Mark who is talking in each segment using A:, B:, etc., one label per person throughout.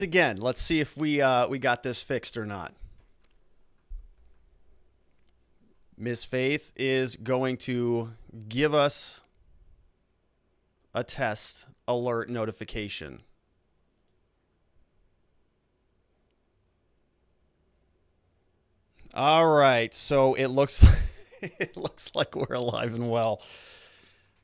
A: Again, let's see if we got this fixed or not. Miss Faith is going to give us a test alert notification. All right, so it looks it looks like we're alive and well.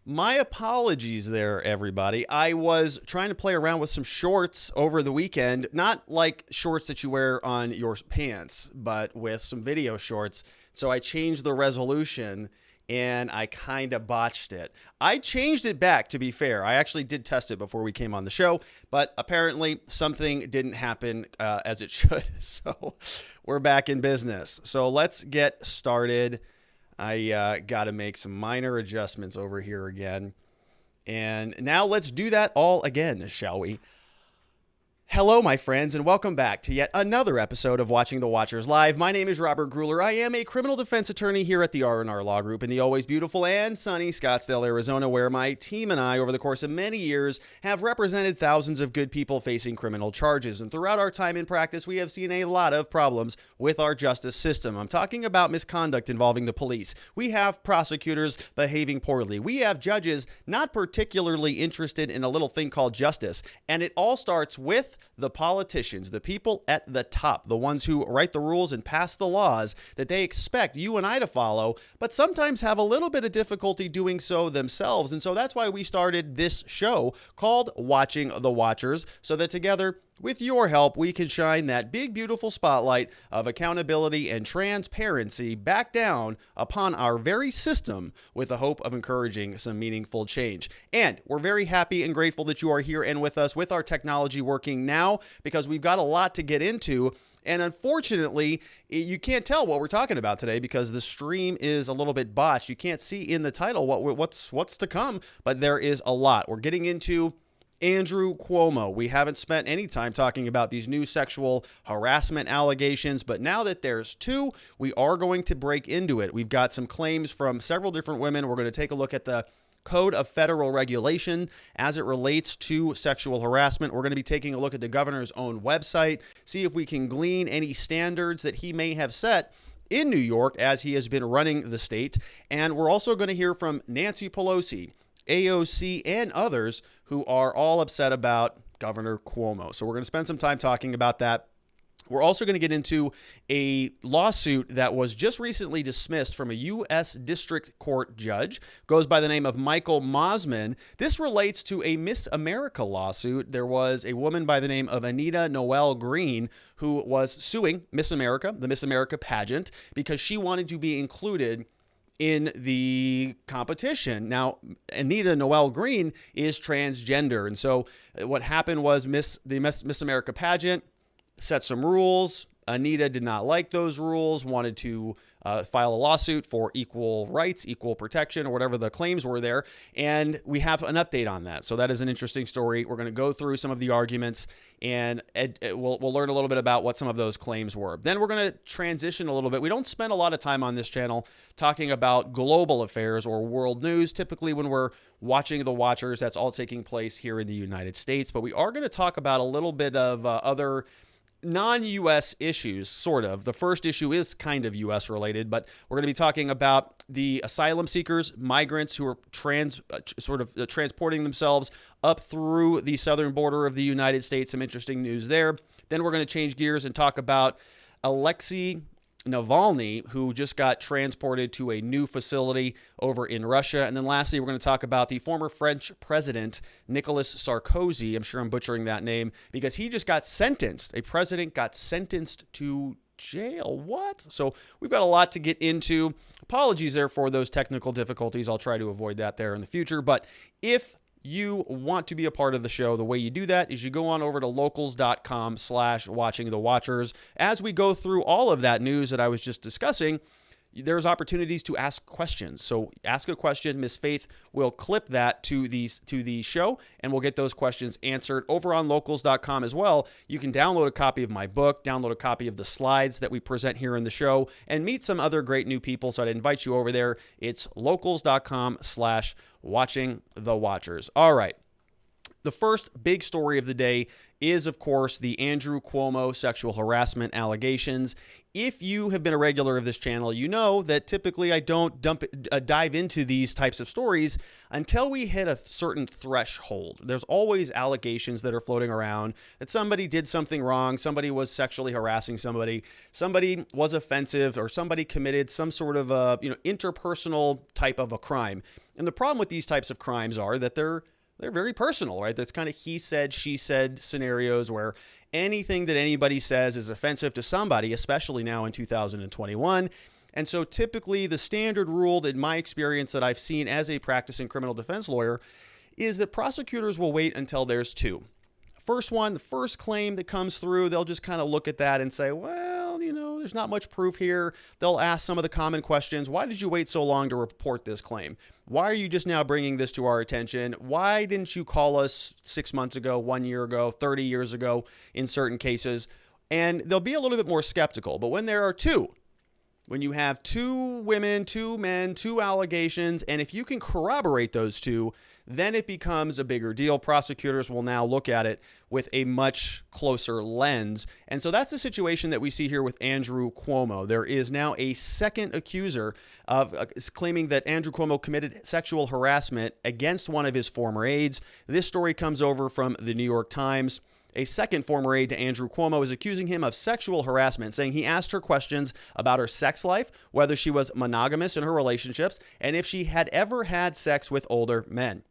A: My apologies there, everybody. I was trying to play around with some shorts over the weekend, not like shorts that you wear on your pants, but with some video shorts. So I changed the resolution and I kind of botched it. I changed it back, to be fair. I actually did test it before we came on the show, but apparently something didn't happen as it should. So we're back in business. So let's get started. I got to make some minor adjustments over here again. And now let's do that all again, shall we? Hello, my friends, and welcome back to yet another episode of Watching the Watchers Live. My name is Robert Gruler. I am a criminal defense attorney here at the R&R Law Group in the always beautiful and sunny Scottsdale, Arizona, where my team and I, over the course of many years, have represented thousands of good people facing criminal charges. And throughout our time in practice, we have seen a lot of problems with our justice system. I'm talking about misconduct involving the police. We have prosecutors behaving poorly. We have judges not particularly interested in a little thing called justice. And it all starts with the politicians, the people at the top, the ones who write the rules and pass the laws that they expect you and I to follow, but sometimes have a little bit of difficulty doing so themselves. And so that's why we started this show called Watching the Watchers, so that together, with your help, we can shine that big, beautiful spotlight of accountability and transparency back down upon our very system with the hope of encouraging some meaningful change. And we're very happy and grateful that you are here and with us with our technology working now, because we've got a lot to get into. And unfortunately, you can't tell what we're talking about today because the stream is a little bit botched. You can't see in the title what's to come, but there is a lot. We're getting into Andrew Cuomo. We haven't spent any time talking about these new sexual harassment allegations, but now that there's two, we are going to break into it. We've got some claims from several different women. We're going to take a look at the Code of Federal Regulation as it relates to sexual harassment. We're going to be taking a look at the governor's own website, see if we can glean any standards that he may have set in New York as he has been running the state. And we're also going to hear from Nancy Pelosi, AOC, and others who are all upset about Governor Cuomo. So we're going to spend some time talking about that. We're also going to get into a lawsuit that was just recently dismissed from a U.S. District Court judge. Goes by the name of Michael Mosman. This relates to a Miss America lawsuit. There was a woman by the name of Anita Noel Green who was suing Miss America, the Miss America pageant, because she wanted to be included in the competition. Now, Anita Noel Green is transgender. And so what happened was the Miss America pageant set some rules. Anita did not like those rules, wanted to file a lawsuit for equal rights, equal protection, or whatever the claims were there. And we have an update on that. So that is an interesting story. We're going to go through some of the arguments, and we'll learn a little bit about what some of those claims were. Then we're going to transition a little bit. We don't spend a lot of time on this channel talking about global affairs or world news. Typically, when we're watching the Watchers, that's all taking place here in the United States. But we are going to talk about a little bit of other non-U.S. issues, sort of. The first issue is kind of U.S. related, but we're going to be talking about the asylum seekers, migrants who are transporting themselves up through the southern border of the United States. Some interesting news there. Then we're going to change gears and talk about Aleksei Navalny, who just got transported to a new facility over in Russia. And then lastly, we're going to talk about the former French president, Nicolas Sarkozy. I'm sure I'm butchering that name because he just got sentenced. A president got sentenced to jail. What? So we've got a lot to get into. Apologies there for those technical difficulties. I'll try to avoid that there in the future. But if you want to be a part of the show, the way you do that is you go on over to locals.com/watching the watchers. As we go through all of that news that I was just discussing, there's opportunities to ask questions. So ask a question. Miss Faith will clip that to the show, and we'll get those questions answered over on locals.com as well. You can download a copy of my book, download a copy of the slides that we present here in the show, and meet some other great new people. So I'd invite you over there. It's locals.com/watching the watchers. All right. The first big story of the day is, of course, the Andrew Cuomo sexual harassment allegations. If you have been a regular of this channel, you know that typically I don't dive into these types of stories until we hit a certain threshold. There's always allegations that are floating around that somebody did something wrong, somebody was sexually harassing somebody was offensive, or somebody committed some sort of interpersonal type of a crime. And the problem with these types of crimes are that they're very personal, right? That's kind of he said, she said scenarios where anything that anybody says is offensive to somebody, especially now in 2021. And so typically the standard rule, in my experience that I've seen as a practicing criminal defense lawyer, is that prosecutors will wait until there's two. The first claim that comes through, they'll just kind of look at that and say, well, there's not much proof here. They'll ask some of the common questions. Why did you wait so long to report this claim? Why are you just now bringing this to our attention? Why didn't you call us 6 months ago, 1 year ago, 30 years ago in certain cases? And they'll be a little bit more skeptical. But when there are two, when you have two women, two men, two allegations, and if you can corroborate those two, then it becomes a bigger deal. Prosecutors will now look at it with a much closer lens. And so that's the situation that we see here with Andrew Cuomo. There is now a second accuser of claiming that Andrew Cuomo committed sexual harassment against one of his former aides. This story comes over from the New York Times. A second former aide to Andrew Cuomo is accusing him of sexual harassment, saying he asked her questions about her sex life, whether she was monogamous in her relationships, and if she had ever had sex with older men.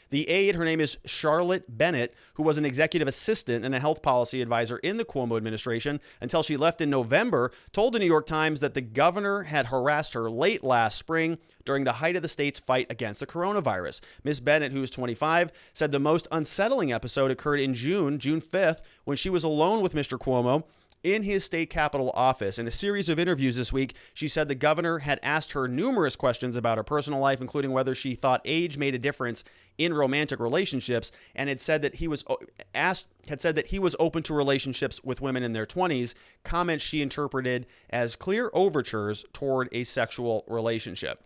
A: The aide, her name is Charlotte Bennett, who was an executive assistant and a health policy advisor in the Cuomo administration until she left in November, told the New York Times that the governor had harassed her late last spring during the height of the state's fight against the coronavirus. Ms. Bennett, who is 25, said the most unsettling episode occurred in June 5th, when she was alone with Mr. Cuomo in his state capitol office. In a series of interviews this week, she said the governor had asked her numerous questions about her personal life, including whether she thought age made a difference in romantic relationships, and had said that he was open to relationships with women in their 20s, comments she interpreted as clear overtures toward a sexual relationship.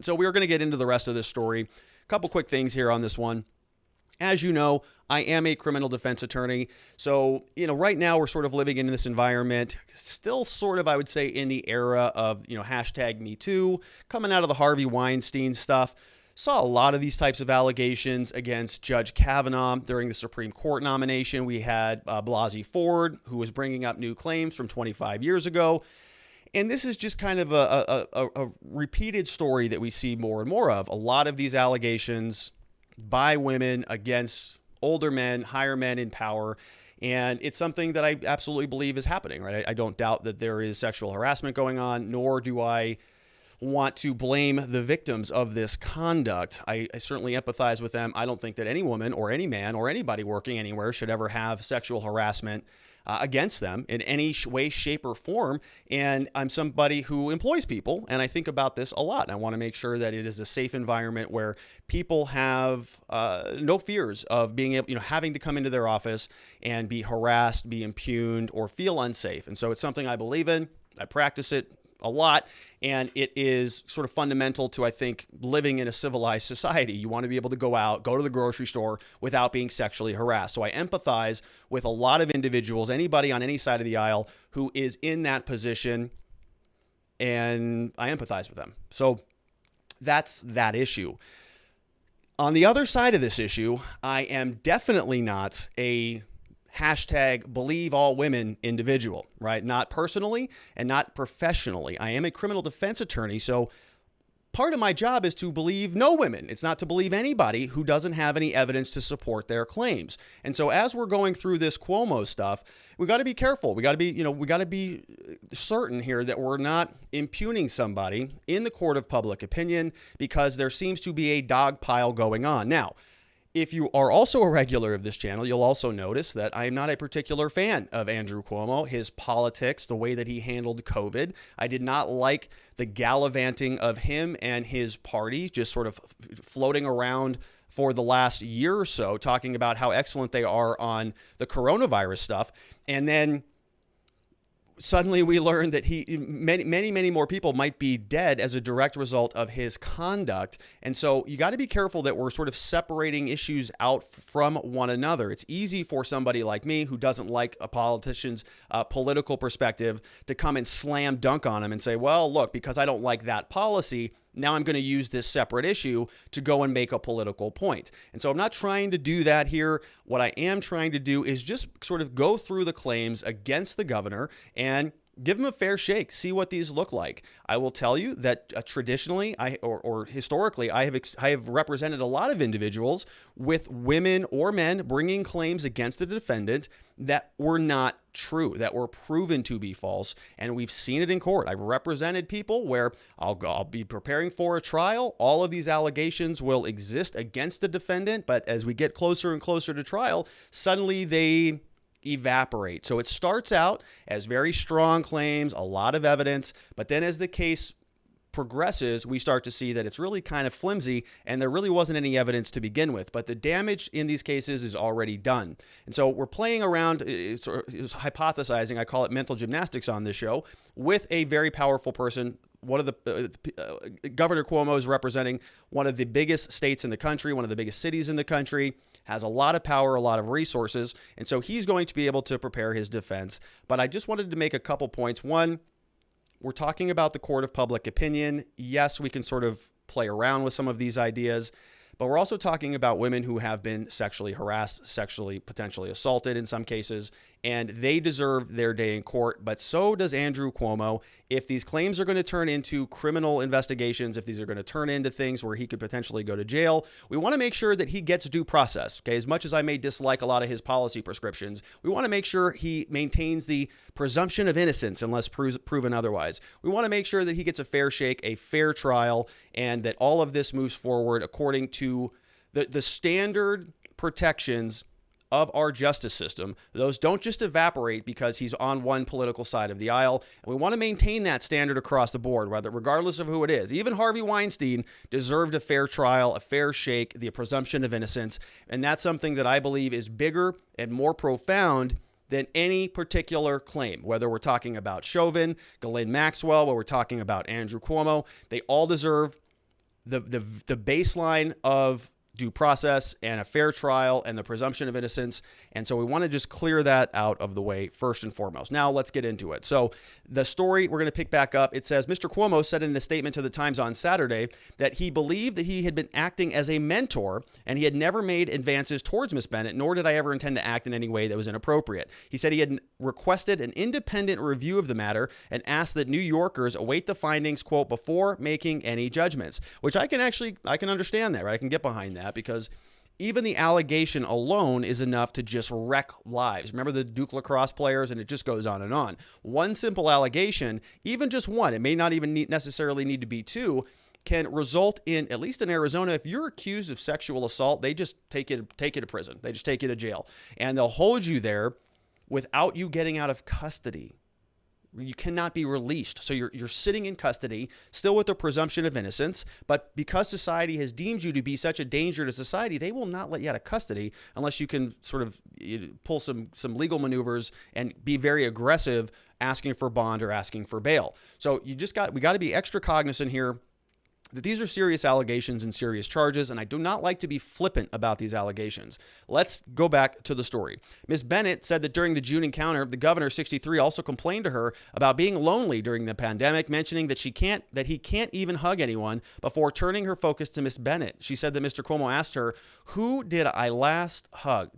A: So we're going to get into the rest of this story. A couple quick things here on this one. As you know, I am a criminal defense attorney. So, right now we're sort of living in this environment, still sort of, I would say, in the era of, hashtag Me Too, coming out of the Harvey Weinstein stuff. Saw a lot of these types of allegations against Judge Kavanaugh during the Supreme Court nomination. We had Blasey Ford, who was bringing up new claims from 25 years ago. And this is just kind of a repeated story that we see more and more of. A lot of these allegations by women against older men, higher men in power. And it's something that I absolutely believe is happening, right? I don't doubt that there is sexual harassment going on, nor do I want to blame the victims of this conduct. I certainly empathize with them. I don't think that any woman or any man or anybody working anywhere should ever have sexual harassment against them in any way, shape, or form. And I'm somebody who employs people, and I think about this a lot. And I want to make sure that it is a safe environment where people have no fears of being able, having to come into their office and be harassed, be impugned, or feel unsafe. And so it's something I believe in. I practice it a lot, and it is sort of fundamental to, I think, living in a civilized society. You want to be able to go out, go to the grocery store without being sexually harassed. So I empathize with a lot of individuals, anybody on any side of the aisle who is in that position, and I empathize with them. So that's that issue. On the other side of this issue, I am definitely not a hashtag believe all women individual, right? Not personally and not professionally. I am a criminal defense attorney, so part of my job is to believe no women. It's not to believe anybody who doesn't have any evidence to support their claims. And so as we're going through this Cuomo stuff, we got to be careful. We got to be certain here that we're not impugning somebody in the court of public opinion, because there seems to be a dog pile going on. Now, if you are also a regular of this channel, you'll also notice that I am not a particular fan of Andrew Cuomo, his politics, the way that he handled COVID. I did not like the gallivanting of him and his party, just sort of floating around for the last year or so, talking about how excellent they are on the coronavirus stuff. And then suddenly we learn that many more people might be dead as a direct result of his conduct. And so you got to be careful that we're sort of separating issues out from one another. It's easy for somebody like me who doesn't like a politician's political perspective to come and slam dunk on him and say, well, look, because I don't like that policy, now I'm going to use this separate issue to go and make a political point. And so I'm not trying to do that here. What I am trying to do is just sort of go through the claims against the governor and give him a fair shake, see what these look like. I will tell you that traditionally, or historically, I have represented a lot of individuals with women or men bringing claims against the defendant that were not true, that were proven to be false, and we've seen it in court. I've represented people where I'll be preparing for a trial. All of these allegations will exist against the defendant, but as we get closer and closer to trial, suddenly they evaporate. So it starts out as very strong claims, a lot of evidence, but then as the case progresses, we start to see that it's really kind of flimsy and there really wasn't any evidence to begin with, but the damage in these cases is already done. And so we're playing around, it's hypothesizing, I call it mental gymnastics on this show, with a very powerful person. One of the Governor Cuomo is representing one of the biggest states in the country, one of the biggest cities in the country, has a lot of power, a lot of resources, and so he's going to be able to prepare his defense. But I just wanted to make a couple points. One, we're talking about the court of public opinion. Yes, we can sort of play around with some of these ideas, but we're also talking about women who have been sexually harassed, sexually potentially assaulted in some cases, and they deserve their day in court, but so does Andrew Cuomo. If these claims are going to turn into criminal investigations, if these are going to turn into things where he could potentially go to jail, we want to make sure that he gets due process. Okay, as much as I may dislike a lot of his policy prescriptions, we want to make sure he maintains the presumption of innocence unless proven otherwise. We want to make sure that he gets a fair shake, a fair trial, and that all of this moves forward according to the standard protections of our justice system. Those don't just evaporate because he's on one political side of the aisle. And we want to maintain that standard across the board, regardless of who it is. Even Harvey Weinstein deserved a fair trial, a fair shake, the presumption of innocence. And that's something that I believe is bigger and more profound than any particular claim, whether we're talking about Chauvin, Ghislaine Maxwell, whether we're talking about Andrew Cuomo. They all deserve the baseline of due process and a fair trial and the presumption of innocence. And so we want to just clear that out of the way first and foremost. Now let's get into it. So the story we're going to pick back up. It says, Mr. Cuomo said in a statement to the Times on Saturday that he believed that he had been acting as a mentor and he had never made advances towards Miss Bennett, nor did I ever intend to act in any way that was inappropriate. He said he had requested an independent review of the matter and asked that New Yorkers await the findings, quote, before making any judgments, which I can understand that, right? I can get behind that, because even the allegation alone is enough to just wreck lives. Remember the Duke lacrosse players, and it just goes on and on. One simple allegation, even just one, it may not even necessarily need to be two, can result in, at least in Arizona, if you're accused of sexual assault, they just take you to prison. They just take you to jail, and they'll hold you there without you getting out of custody. You cannot be released. So you're sitting in custody, still with the presumption of innocence, but because society has deemed you to be such a danger to society, they will not let you out of custody unless you can sort of pull some legal maneuvers and be very aggressive asking for bond or asking for bail. So we got to be extra cognizant here that these are serious allegations and serious charges, and I do not like to be flippant about these allegations. Let's go back to the story. Ms. Bennett said that during the June encounter, the governor, 63, also complained to her about being lonely during the pandemic, mentioning that he can't even hug anyone, before turning her focus to Ms. Bennett. She said that Mr. Cuomo asked her, "Who did I last hug?"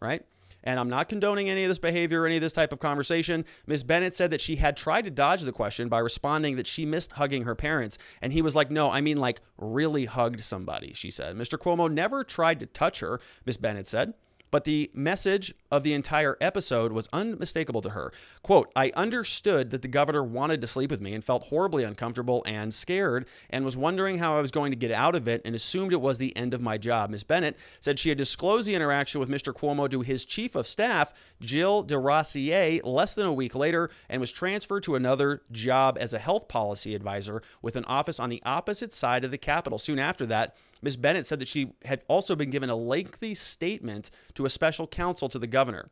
A: Right? And I'm not condoning any of this behavior or any of this type of conversation. Ms. Bennett said that she had tried to dodge the question by responding that she missed hugging her parents. And he was like, "No, I mean like really hugged somebody," she said. Mr. Cuomo never tried to touch her, Ms. Bennett said. But the message of the entire episode was unmistakable to her. Quote, "I understood that the governor wanted to sleep with me and felt horribly uncomfortable and scared and was wondering how I was going to get out of it and assumed it was the end of my job." Ms. Bennett said she had disclosed the interaction with Mr. Cuomo to his chief of staff, Jill DeRossier, less than a week later, and was transferred to another job as a health policy advisor with an office on the opposite side of the Capitol. Soon after that, Ms. Bennett said that she had also been given a lengthy statement to a special counsel to the governor.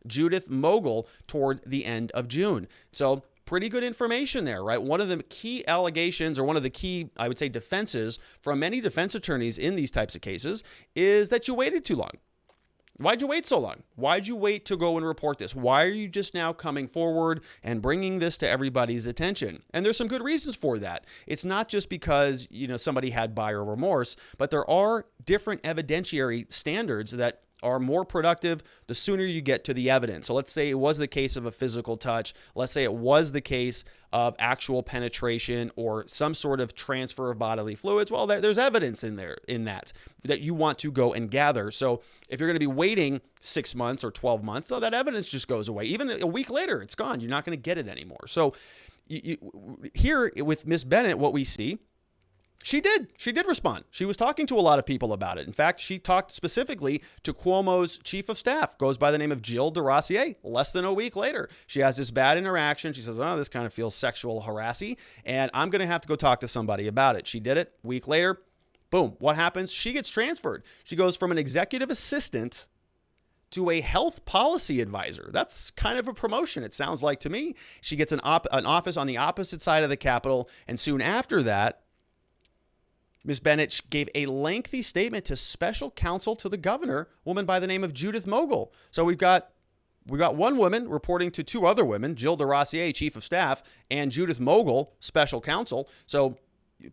A: Judith Mogul toward the end of June. So pretty good information there, right? One of the key allegations, or one of the key, I would say, defenses from many defense attorneys in these types of cases is that you waited too long. Why'd you wait so long? Why'd you wait to go and report this? Why are you just now coming forward and bringing this to everybody's attention? And there's some good reasons for that. It's not just because, somebody had buyer remorse, but there are different evidentiary standards that are more productive the sooner you get to the evidence. So let's say it was the case of a physical touch. Let's say it was the case of actual penetration or some sort of transfer of bodily fluids. Well, there's evidence in there in that you want to go and gather. So if you're going to be waiting 6 months or 12 months, so that evidence just goes away. Even a week later, it's gone. You're not going to get it anymore. So here with Miss Bennett, what we see, She did respond. She was talking to a lot of people about it. In fact, she talked specifically to Cuomo's chief of staff, goes by the name of Jill DeRossier. Less than a week later, she has this bad interaction. She says, "Oh, this kind of feels sexual harassing, and I'm going to have to go talk to somebody about it." She did it. A week later, boom, what happens? She gets transferred. She goes from an executive assistant to a health policy advisor. That's kind of a promotion, it sounds like to me. She gets an office on the opposite side of the Capitol, and soon after that, Ms. Bennett gave a lengthy statement to special counsel to the governor, a woman by the name of Judith Mogul. So we got one woman reporting to two other women, Jill DeRossier, chief of staff, and Judith Mogul, special counsel. So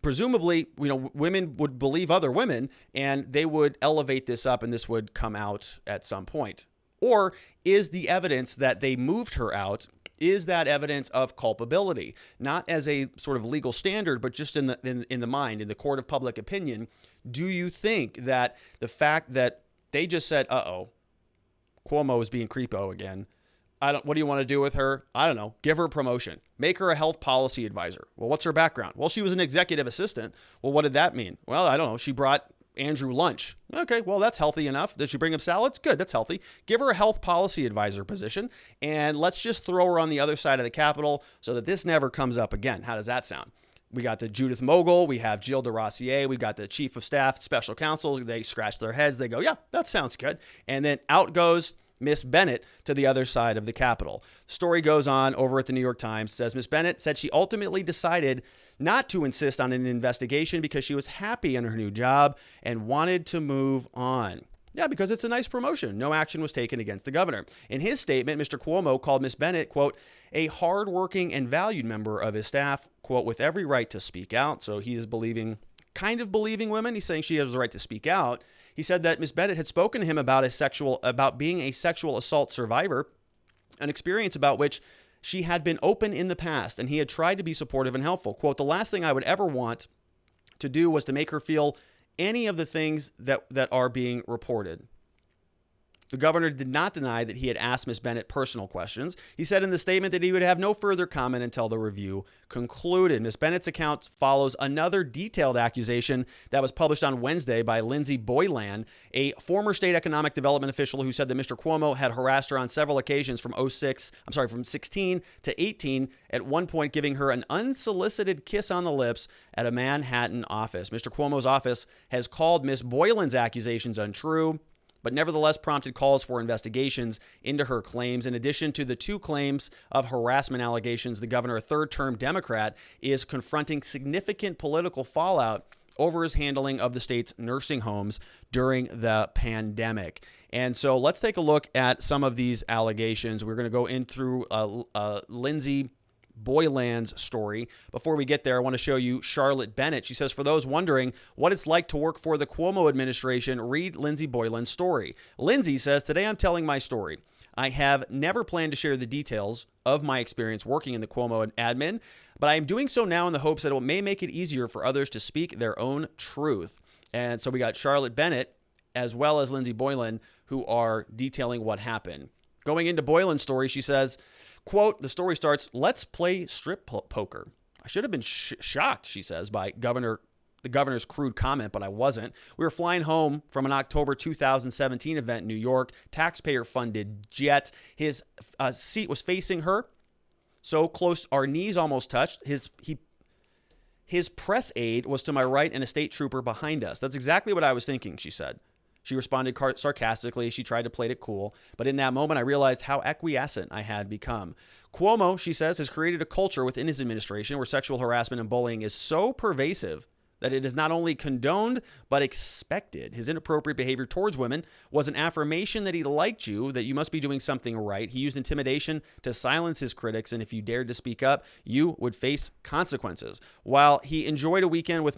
A: presumably, women would believe other women and they would elevate this up and this would come out at some point. Or is the evidence that they moved her out, is that evidence of culpability, not as a sort of legal standard, but just in the mind, in the court of public opinion? Do you think that the fact that they just said, Cuomo is being creepo again, what do you want to do with her? I don't know. Give her a promotion. Make her a health policy advisor. Well, what's her background? Well, she was an executive assistant. Well, what did that mean? Well, I don't know. She brought Andrew lunch. Okay, well, that's healthy enough. Did she bring him salads? Good, that's healthy. Give her a health policy advisor position, and let's just throw her on the other side of the Capitol so that this never comes up again. How does that sound? We got the Judith Mogul. We have Jill DeRossier. We got the chief of staff, special counsel. They scratch their heads. They go, yeah, that sounds good. And then out goes Miss Bennett to the other side of the Capitol. The story goes on over at the New York Times. Says Miss Bennett said she ultimately decided not to insist on an investigation because she was happy in her new job and wanted to move on. Yeah, because it's a nice promotion. No action was taken against the governor. In his statement, Mr. Cuomo called Miss Bennett, quote, a hardworking and valued member of his staff, quote, with every right to speak out. So he is kind of believing women. He's saying she has the right to speak out. He said that Miss Bennett had spoken to him about being a sexual assault survivor, an experience about which she had been open in the past, and he had tried to be supportive and helpful. Quote, the last thing I would ever want to do was to make her feel any of the things that are being reported. The governor did not deny that he had asked Ms. Bennett personal questions. He said in the statement that he would have no further comment until the review concluded. Ms. Bennett's account follows another detailed accusation that was published on Wednesday by Lindsey Boylan, a former state economic development official who said that Mr. Cuomo had harassed her on several occasions from 16 to 18, at one point giving her an unsolicited kiss on the lips at a Manhattan office. Mr. Cuomo's office has called Ms. Boylan's accusations untrue, but nevertheless prompted calls for investigations into her claims. In addition to the two claims of harassment allegations, the governor, a third-term Democrat, is confronting significant political fallout over his handling of the state's nursing homes during the pandemic. And so let's take a look at some of these allegations. We're going to go in through Lindsey Boylan's story. Before we get there, I want to show you Charlotte Bennett. She says, for those wondering what it's like to work for the Cuomo administration, read Lindsey Boylan's story. Lindsey says, today I'm telling my story. I have never planned to share the details of my experience working in the Cuomo admin, but I am doing so now in the hopes that it may make it easier for others to speak their own truth. And so we got Charlotte Bennett as well as Lindsey Boylan, who are detailing what happened. Going into Boylan's story, she says, quote, the story starts, let's play strip poker. I should have been shocked, she says, by the governor's crude comment, but I wasn't. We were flying home from an October 2017 event in New York, taxpayer-funded jet. His seat was facing her, so close our knees almost touched. His press aide was to my right and a state trooper behind us. That's exactly what I was thinking, she said. She responded sarcastically. She tried to play it cool. But in that moment, I realized how acquiescent I had become. Cuomo, she says, has created a culture within his administration where sexual harassment and bullying is so pervasive that it is not only condoned, but expected. His inappropriate behavior towards women was an affirmation that he liked you, that you must be doing something right. He used intimidation to silence his critics, and if you dared to speak up, you would face consequences. While enjoying a week with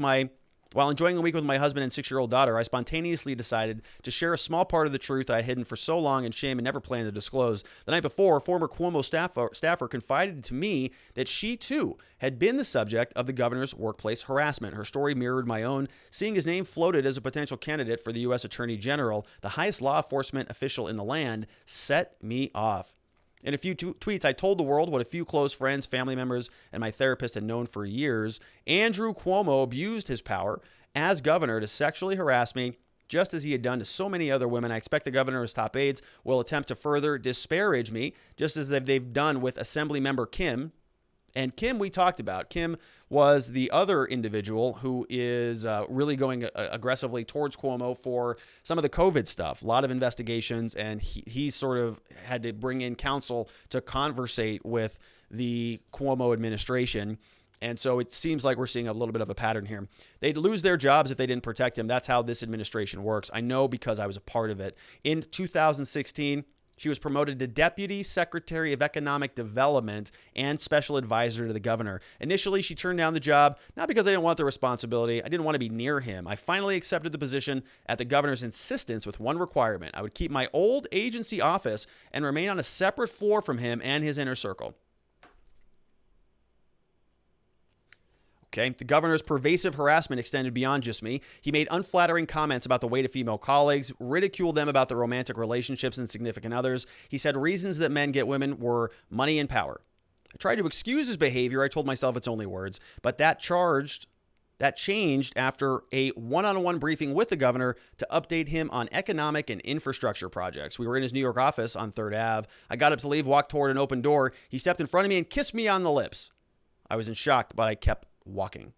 A: my husband and 6-year-old daughter, I spontaneously decided to share a small part of the truth I had hidden for so long in shame and never planned to disclose. The night before, former Cuomo staffer confided to me that she, too, had been the subject of the governor's workplace harassment. Her story mirrored my own. Seeing his name floated as a potential candidate for the U.S. Attorney General, the highest law enforcement official in the land, set me off. In a few tweets, I told the world what a few close friends, family members, and my therapist had known for years. Andrew Cuomo abused his power as governor to sexually harass me, just as he had done to so many other women. I expect the governor's top aides will attempt to further disparage me, just as they've done with Assembly Member Kim. And Kim, we talked about. Kim was the other individual who is really going aggressively towards Cuomo for some of the COVID stuff. A lot of investigations, and he sort of had to bring in counsel to conversate with the Cuomo administration. And so it seems like we're seeing a little bit of a pattern here. They'd lose their jobs if they didn't protect him. That's how this administration works. I know because I was a part of it. In 2016, she was promoted to Deputy Secretary of Economic Development and Special Advisor to the governor. Initially, she turned down the job, not because I didn't want the responsibility. I didn't want to be near him. I finally accepted the position at the governor's insistence with one requirement. I would keep my old agency office and remain on a separate floor from him and his inner circle. Okay. The governor's pervasive harassment extended beyond just me. He made unflattering comments about the weight of female colleagues, ridiculed them about their romantic relationships and significant others. He said reasons that men get women were money and power. I tried to excuse his behavior. I told myself it's only words, but that changed after a one-on-one briefing with the governor to update him on economic and infrastructure projects. We were in his New York office on 3rd Ave. I got up to leave, walked toward an open door. He stepped in front of me and kissed me on the lips. I was in shock, but I kept walking.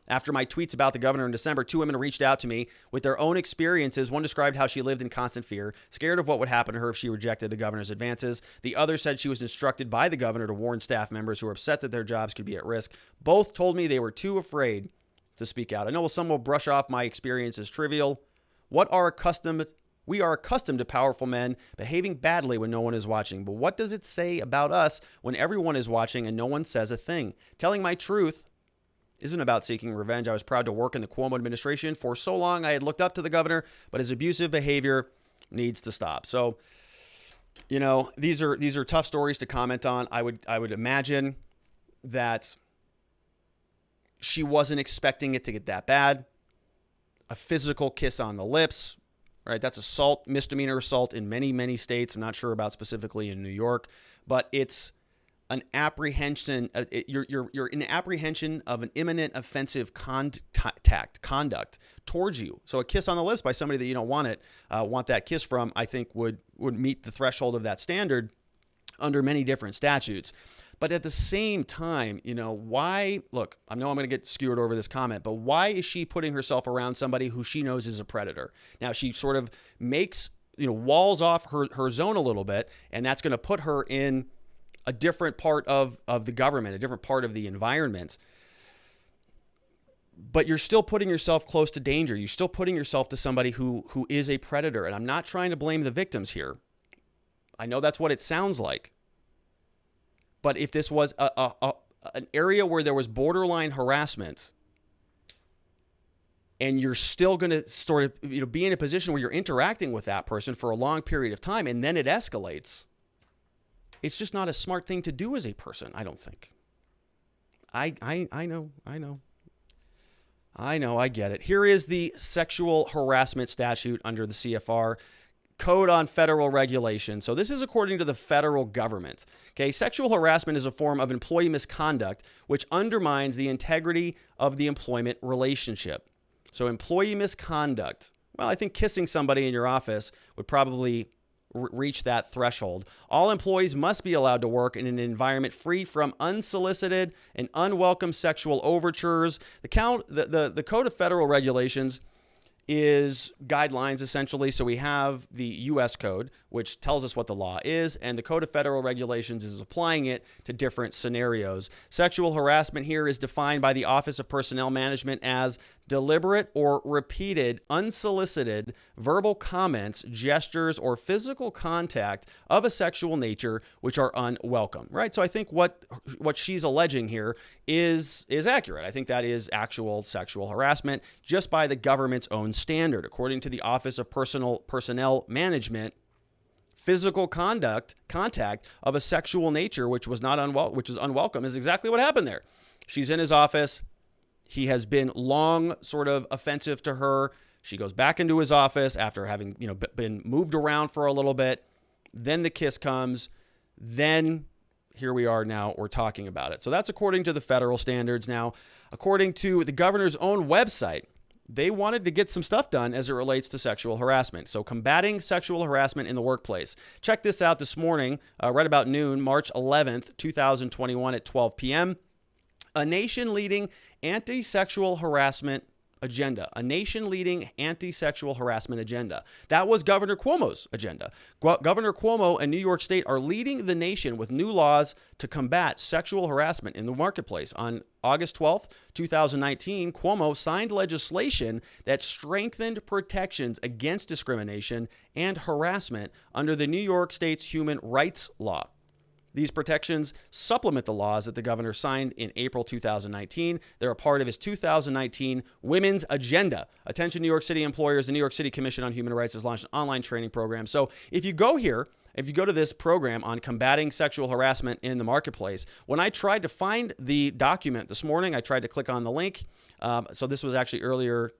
A: After my tweets about the governor in December, 2 women reached out to me with their own experiences. One described how she lived in constant fear, scared of what would happen to her if she rejected the governor's advances. The other said she was instructed by the governor to warn staff members who were upset that their jobs could be at risk. Both told me they were too afraid to speak out. I know some will brush off my experience as trivial. We are accustomed to powerful men behaving badly when no one is watching. But what does it say about us when everyone is watching and no one says a thing? Telling my truth isn't about seeking revenge. I was proud to work in the Cuomo administration. For so long, I had looked up to the governor, but his abusive behavior needs to stop. So, these are tough stories to comment on. I would imagine that she wasn't expecting it to get that bad. A physical kiss on the lips, right? That's assault, misdemeanor assault in many, many states. I'm not sure about specifically in New York, but it's an apprehension. You're in apprehension of an imminent offensive conduct towards you. So a kiss on the lips by somebody that you don't want that kiss from, I think would meet the threshold of that standard under many different statutes. But at the same time, why? Look, I know I'm going to get skewered over this comment, but why is she putting herself around somebody who she knows is a predator? Now she sort of makes walls off her zone a little bit, and that's going to put her in a different part of the government, a different part of the environment. But you're still putting yourself close to danger. You're still putting yourself to somebody who is a predator. And I'm not trying to blame the victims here. I know that's what it sounds like. But if this was an area where there was borderline harassment, and you're still going to sort of be in a position where you're interacting with that person for a long period of time, and then it escalates, it's just not a smart thing to do as a person, I don't think. I know, I get it. Here is the sexual harassment statute under the CFR. Code on Federal Regulation. So this is according to the federal government. Okay, sexual harassment is a form of employee misconduct which undermines the integrity of the employment relationship. So employee misconduct. Well, I think kissing somebody in your office would probably reach that threshold. All employees must be allowed to work in an environment free from unsolicited and unwelcome sexual overtures. The Code of Federal Regulations is guidelines, essentially. So we have the U.S. Code, which tells us what the law is, and the Code of Federal Regulations is applying it to different scenarios. Sexual harassment here is defined by the Office of Personnel Management as deliberate or repeated unsolicited verbal comments, gestures, or physical contact of a sexual nature which are unwelcome, right? So I think what she's alleging here is accurate. I think that is actual sexual harassment just by the government's own standard. According to the Office of Personnel Management, physical contact of a sexual nature which was unwelcome is exactly what happened there. She's in his office. He has been long sort of offensive to her. She goes back into his office after having, been moved around for a little bit. Then the kiss comes. Then here we are now, we're talking about it. So that's according to the federal standards. Now, according to the governor's own website, they wanted to get some stuff done as it relates to sexual harassment. So combating sexual harassment in the workplace. Check this out this morning, right about noon, March 11th, 2021 at 12 p.m. A nation-leading anti-sexual harassment agenda. A nation-leading anti-sexual harassment agenda. That was Governor Cuomo's agenda. Governor Cuomo and New York State are leading the nation with new laws to combat sexual harassment in the marketplace. On August 12th, 2019, Cuomo signed legislation that strengthened protections against discrimination and harassment under the New York State's human rights law. These protections supplement the laws that the governor signed in April 2019. They're a part of his 2019 Women's Agenda. Attention, New York City employers. The New York City Commission on Human Rights has launched an online training program. So if you go to this program on combating sexual harassment in the marketplace, when I tried to find the document this morning, I tried to click on the link. So this was actually earlier.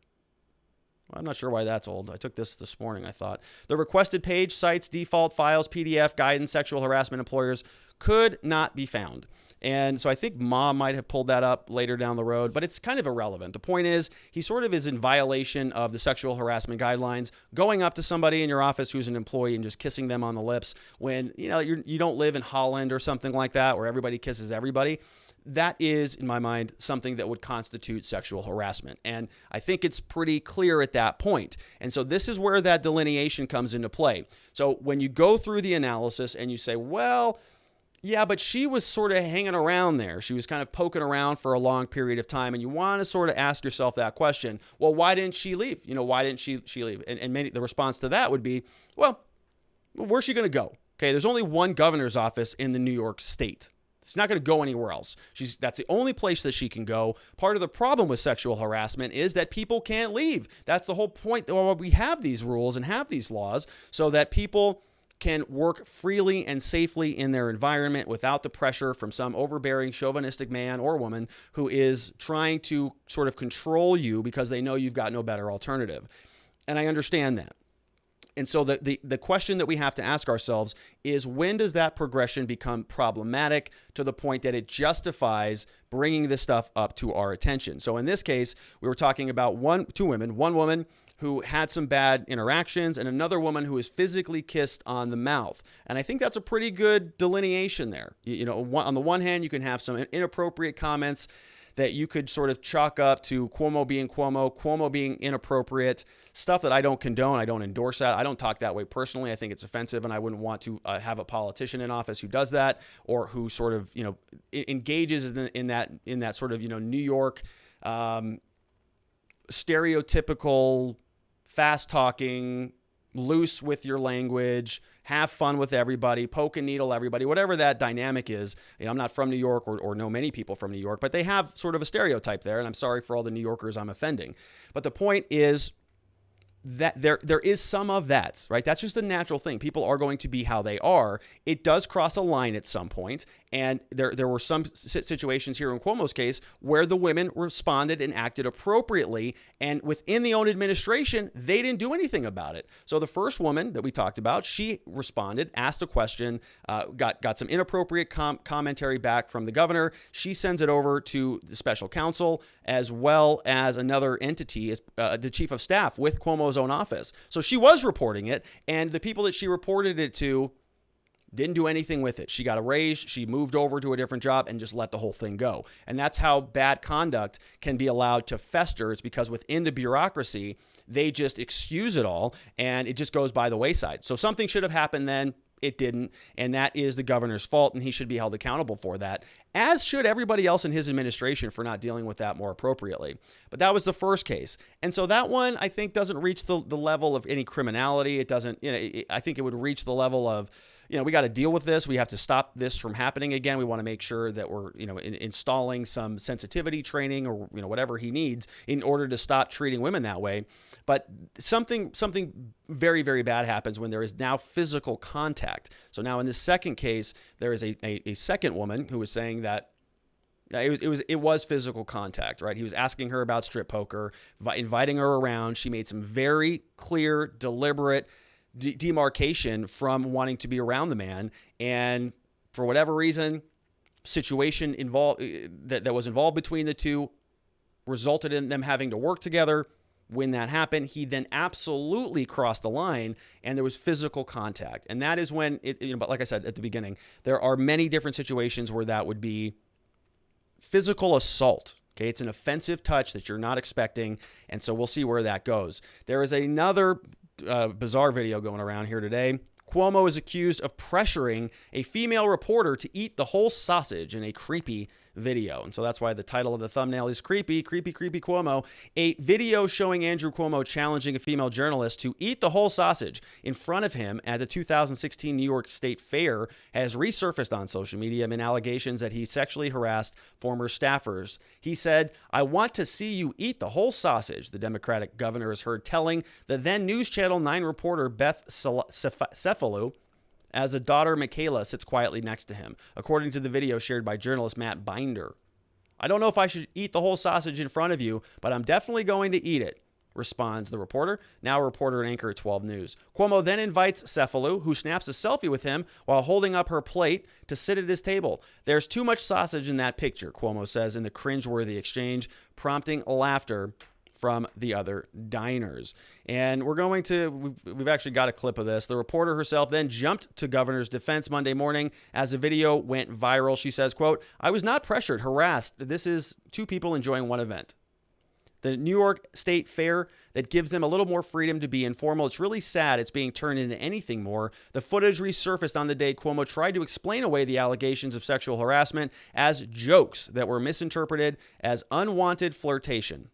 A: I'm not sure why that's old. I took this morning, I thought. The requested page cites default files, PDF, guidance, sexual harassment employers could not be found. And so I think Mom might have pulled that up later down the road, but it's kind of irrelevant. The point is, he sort of is in violation of the sexual harassment guidelines, going up to somebody in your office who's an employee and just kissing them on the lips when, you don't live in Holland or something like that, where everybody kisses everybody. That is, in my mind, something that would constitute sexual harassment. And I think it's pretty clear at that point. And so this is where that delineation comes into play. So when you go through the analysis and you say, well, yeah, but she was sort of hanging around there. She was kind of poking around for a long period of time. And you want to sort of ask yourself that question. Well, why didn't she leave? Why didn't she leave? And the response to that would be, well, where's she going to go? Okay, there's only one governor's office in the New York State. She's not going to go anywhere else. That's the only place that she can go. Part of the problem with sexual harassment is that people can't leave. That's the whole point. Well, we have these rules and have these laws so that people can work freely and safely in their environment without the pressure from some overbearing chauvinistic man or woman who is trying to sort of control you because they know you've got no better alternative. And I understand that. And so the question that we have to ask ourselves is, when does that progression become problematic to the point that it justifies bringing this stuff up to our attention? So in this case, we were talking about two women, one woman who had some bad interactions and another woman who was physically kissed on the mouth. And I think that's a pretty good delineation there. On the one hand, you can have some inappropriate comments that you could sort of chalk up to Cuomo being inappropriate, stuff that I don't condone. I don't endorse that. I don't talk that way personally. I think it's offensive, and I wouldn't want to have a politician in office who does that, or who sort of, engages in that sort of, New York stereotypical, fast talking, loose with your language, have fun with everybody, poke and needle everybody, whatever that dynamic is. I'm not from New York or know many people from New York, but they have sort of a stereotype there, and I'm sorry for all the New Yorkers I'm offending. But the point is that there is some of that, right? That's just a natural thing. People are going to be how they are. It does cross a line at some point, and there were some situations here in Cuomo's case where the women responded and acted appropriately, and within the own administration, they didn't do anything about it. So the first woman that we talked about, she responded, asked a question, got some inappropriate commentary back from the governor. She sends it over to the special counsel, as well as another entity, the chief of staff with Cuomo's own office. So she was reporting it, and the people that she reported it to didn't do anything with it. She got a raise, she moved over to a different job, and just let the whole thing go. And that's how bad conduct can be allowed to fester. It's because within the bureaucracy, they just excuse it all and it just goes by the wayside. So something should have happened then. It didn't, and that is the governor's fault, and he should be held accountable for that, as should everybody else in his administration for not dealing with that more appropriately. But that was the first case. And so that one, I think, doesn't reach the level of any criminality. It doesn't, I think it would reach the level of, we got to deal with this. We have to stop this from happening again. We want to make sure that we're, installing some sensitivity training or, whatever he needs in order to stop treating women that way. But something very, very bad happens when there is now physical contact. So now in this second case, there is a second woman who was saying that it was physical contact, right? He was asking her about strip poker, inviting her around. She made some very clear, deliberate demarcation from wanting to be around the man. And for whatever reason, situation involved that was involved between the two resulted in them having to work together. When that happened, he then absolutely crossed the line and there was physical contact. And that is when but like I said at the beginning, there are many different situations where that would be physical assault. Okay. It's an offensive touch that you're not expecting. And so we'll see where that goes. There is another bizarre video going around here today. Cuomo is accused of pressuring a female reporter to eat the whole sausage in a creepy video. And so that's why the title of the thumbnail is creepy Cuomo. A video showing Andrew Cuomo challenging a female journalist to eat the whole sausage in front of him at the 2016 New York State Fair has resurfaced on social media amid allegations that he sexually harassed former staffers. He said, "I want to see you eat the whole sausage," the Democratic governor is heard telling the then News Channel 9 reporter Beth Cephalou, as a daughter, Michaela, sits quietly next to him, according to the video shared by journalist Matt Binder. "I don't know if I should eat the whole sausage in front of you, but I'm definitely going to eat it," responds the reporter, now a reporter and anchor at 12 News. Cuomo then invites Cephalou, who snaps a selfie with him while holding up her plate, to sit at his table. "There's too much sausage in that picture," Cuomo says in the cringeworthy exchange, prompting laughter from the other diners. And we've actually got a clip of this. The reporter herself then jumped to governor's defense Monday morning as the video went viral. She says, quote, "I was not pressured, harassed. This is two people enjoying one event." The New York State Fair that gives them a little more freedom to be informal. It's really sad it's being turned into anything more. The footage resurfaced on the day Cuomo tried to explain away the allegations of sexual harassment as jokes that were misinterpreted as unwanted flirtation.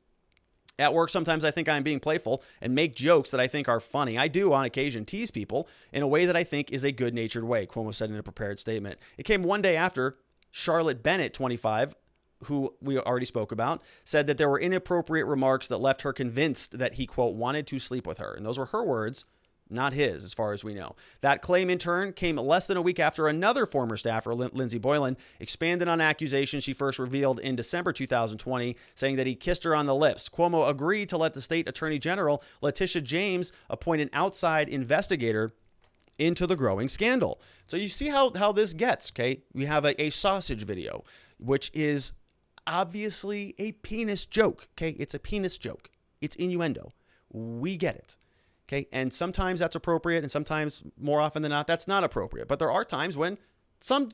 A: At work, sometimes I think I'm being playful and make jokes that I think are funny. I do, on occasion, tease people in a way that I think is a good-natured way, Cuomo said in a prepared statement. It came one day after Charlotte Bennett, 25, who we already spoke about, said that there were inappropriate remarks that left her convinced that he, quote, wanted to sleep with her. And those were her words, not his, as far as we know. That claim, in turn, came less than a week after another former staffer, Lindsey Boylan, expanded on accusations she first revealed in December 2020, saying that he kissed her on the lips. Cuomo agreed to let the state attorney general, Letitia James, appoint an outside investigator into the growing scandal. So you see how this gets, okay? We have a sausage video, which is obviously a penis joke, okay? It's a penis joke. It's innuendo. We get it. Okay, and sometimes that's appropriate, and sometimes, more often than not, that's not appropriate. But there are times when some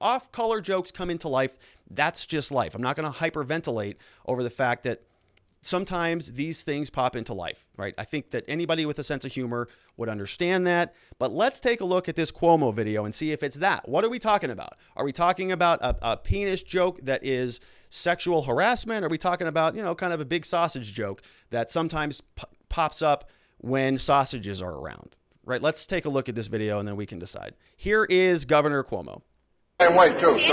A: off-color jokes come into life. That's just life. I'm not going to hyperventilate over the fact that sometimes these things pop into life, right? I think that anybody with a sense of humor would understand that. But let's take a look at this Cuomo video and see if it's that. What are we talking about? Are we talking about a penis joke that is sexual harassment? Are we talking about, kind of a big sausage joke that sometimes pops up when sausages are around, right? Let's take a look at this video and then we can decide. Here is Governor Cuomo.
B: And white joke.
C: Will you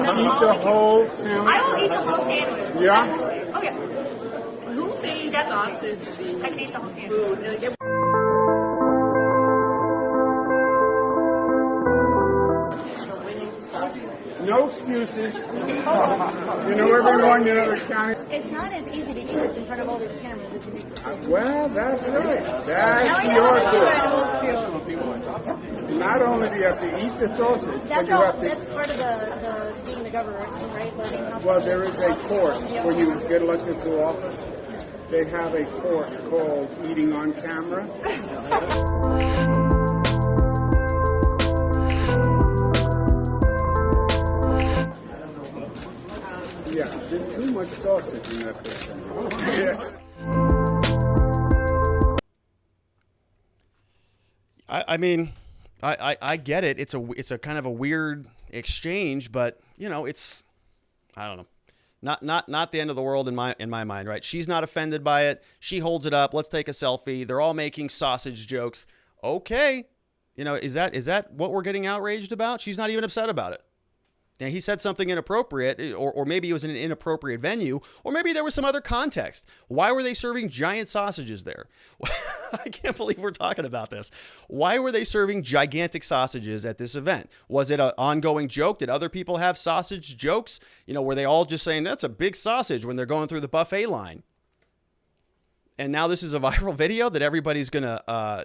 B: eat the whole sandwich?
C: I will eat the whole sandwich.
B: Yeah?
C: Okay.
D: Who made sausage?
C: I can eat the whole sandwich.
B: No excuses. Everyone, the county.
C: It's not as easy to eat this in front of all these cameras as you think.
B: Well, that's right.
C: Now
B: That's
C: I know
B: your
C: how
B: good.
C: animals feel.
B: Not only do you have to eat the sausage, but
C: That's
B: you
C: all.
B: have to.
C: That's part of the being the governor, right? Learning how to
B: Well, there is a course when you get elected to office. They have a course called Eating on Camera. Yeah, there's too much sausage in that thing. Yeah.
A: I mean, I get it. It's a kind of a weird exchange, but it's, I don't know. Not the end of the world in my mind, right? She's not offended by it. She holds it up. Let's take a selfie. They're all making sausage jokes. Okay. Is that what we're getting outraged about? She's not even upset about it. Now, he said something inappropriate, or maybe it was in an inappropriate venue, or maybe there was some other context. Why were they serving giant sausages there? I can't believe we're talking about this. Why were they serving gigantic sausages at this event? Was it an ongoing joke? Did other people have sausage jokes? Were they all just saying, that's a big sausage when they're going through the buffet line? And now this is a viral video that everybody's gonna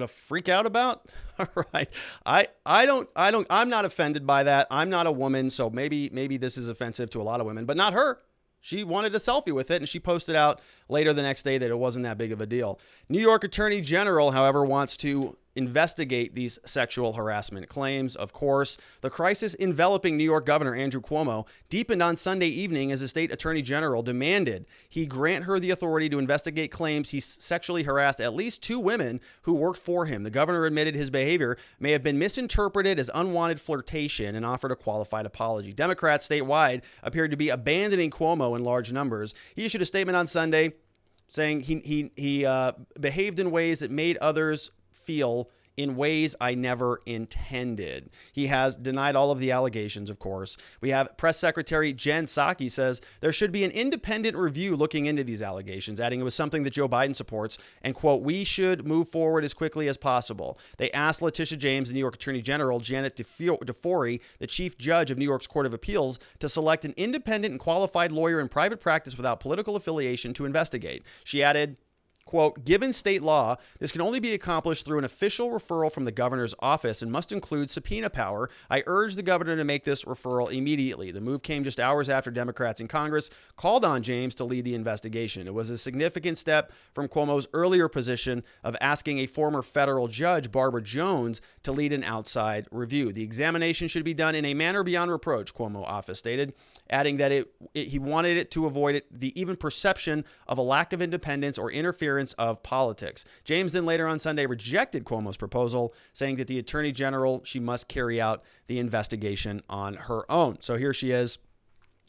A: freak out about. All right. I'm not offended by that. I'm not a woman. So maybe this is offensive to a lot of women, but not her. She wanted a selfie with it, and she posted out later the next day that it wasn't that big of a deal. New York Attorney General, however, wants to investigate these sexual harassment claims. Of course, the crisis enveloping New York Governor Andrew Cuomo deepened on Sunday evening as the state attorney general demanded he grant her the authority to investigate claims he sexually harassed at least 2 women who worked for him. The governor admitted his behavior may have been misinterpreted as unwanted flirtation and offered a qualified apology. Democrats statewide appeared to be abandoning Cuomo in large numbers. He issued a statement on Sunday saying he behaved in ways that made others feel in ways I never intended. He has denied all of the allegations, of course. We have Press Secretary Jen Psaki says there should be an independent review looking into these allegations, adding it was something that Joe Biden supports, and, quote, we should move forward as quickly as possible. They asked Letitia James, the New York Attorney General, Janet DeFori, the Chief Judge of New York's Court of Appeals, to select an independent and qualified lawyer in private practice without political affiliation to investigate. She added, quote, given state law, this can only be accomplished through an official referral from the governor's office and must include subpoena power. I urge the governor to make this referral immediately. The move came just hours after Democrats in Congress called on James to lead the investigation. It was a significant step from Cuomo's earlier position of asking a former federal judge, Barbara Jones, to lead an outside review. The examination should be done in a manner beyond reproach, Cuomo office stated, adding that he wanted it to avoid the even perception of a lack of independence or interference of politics. James then later on Sunday rejected Cuomo's proposal, saying that the attorney general, she must carry out the investigation on her own. So here she is.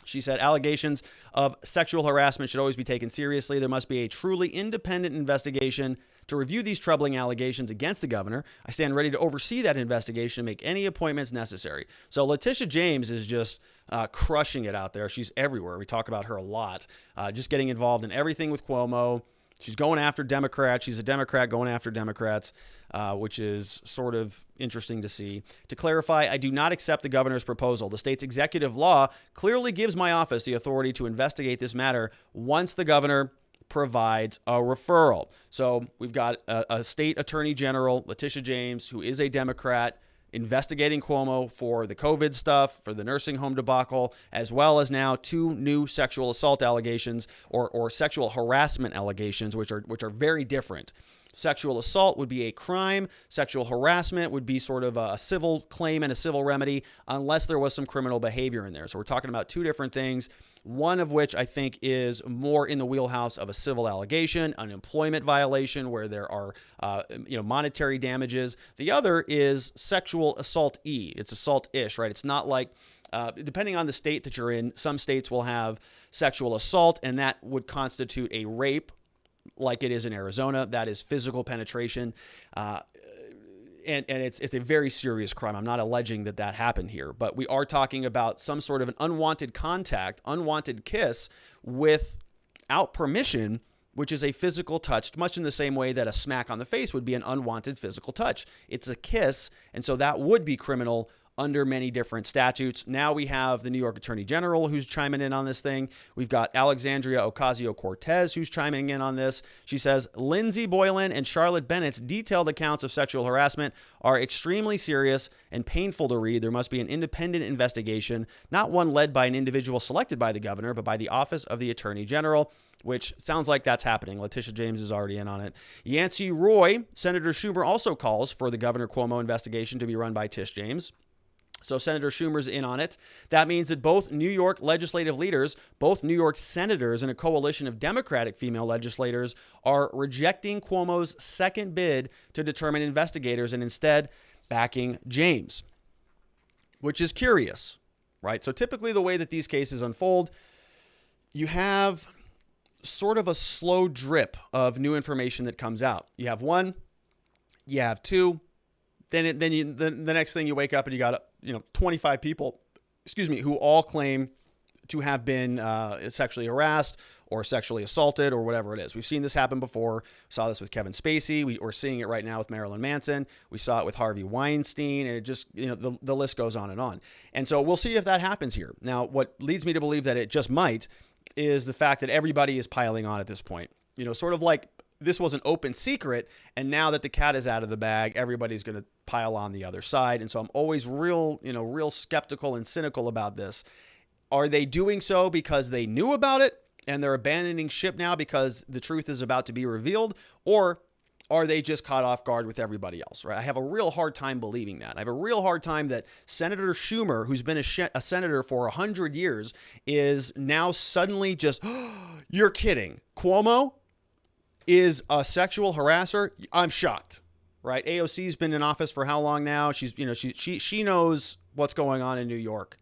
A: She said allegations of sexual harassment should always be taken seriously. There must be a truly independent investigation to review these troubling allegations against the governor. I stand ready to oversee that investigation and make any appointments necessary. So Letitia James is just crushing it out there. She's everywhere. We talk about her a lot, just getting involved in everything with Cuomo. She's going after Democrats. She's a Democrat going after Democrats, which is sort of interesting to see. To clarify, I do not accept the governor's proposal. The state's executive law clearly gives my office the authority to investigate this matter once the governor provides a referral. So we've got a state attorney general, Letitia James, who is a Democrat, investigating Cuomo for the COVID stuff, for the nursing home debacle, as well as now 2 new sexual assault allegations or sexual harassment allegations, which are very different. Sexual assault would be a crime. Sexual harassment would be sort of a civil claim and a civil remedy unless there was some criminal behavior in there. So we're talking about 2 different things, one of which I think is more in the wheelhouse of a civil allegation, an employment violation where there are monetary damages. The other is sexual assault-y. It's assault-ish, right? It's not like, depending on the state that you're in, some states will have sexual assault, and that would constitute a rape, like it is in Arizona. That is physical penetration. And it's a very serious crime. I'm not alleging that happened here, but we are talking about some sort of an unwanted contact, unwanted kiss without permission, which is a physical touch, much in the same way that a smack on the face would be an unwanted physical touch. It's a kiss, and so that would be criminal under many different statutes. Now we have the New York Attorney General who's chiming in on this thing. We've got Alexandria Ocasio-Cortez who's chiming in on this. She says, Lindsey Boylan and Charlotte Bennett's detailed accounts of sexual harassment are extremely serious and painful to read. There must be an independent investigation, not one led by an individual selected by the governor, but by the Office of the Attorney General, which sounds like that's happening. Letitia James is already in on it. Yancey Roy, Senator Schumer also calls for the Governor Cuomo investigation to be run by Tish James. So Senator Schumer's in on it. That means that both New York legislative leaders, both New York senators, and a coalition of Democratic female legislators are rejecting Cuomo's second bid to determine investigators and instead backing James, which is curious, right? So typically the way that these cases unfold, you have sort of a slow drip of new information that comes out. You have one, you have two, then the next thing you wake up and you got 25 people, who all claim to have been sexually harassed or sexually assaulted or whatever it is. We've seen this happen before. We saw this with Kevin Spacey. We're seeing it right now with Marilyn Manson. We saw it with Harvey Weinstein, and it just, the list goes on and on. And so we'll see if that happens here. Now, what leads me to believe that it just might is the fact that everybody is piling on at this point. Sort of like this was an open secret, and now that the cat is out of the bag, everybody's going to pile on the other side. And so I'm always real skeptical and cynical about this. Are they doing so because they knew about it and they're abandoning ship now because the truth is about to be revealed? Or are they just caught off guard with everybody else, right? I have a real hard time believing that. I have a real hard time that Senator Schumer, who's been a senator for 100 years, is now suddenly just, you're kidding. Cuomo is a sexual harasser? I'm shocked, right? AOC's been in office for how long now? She's, she knows what's going on in New York.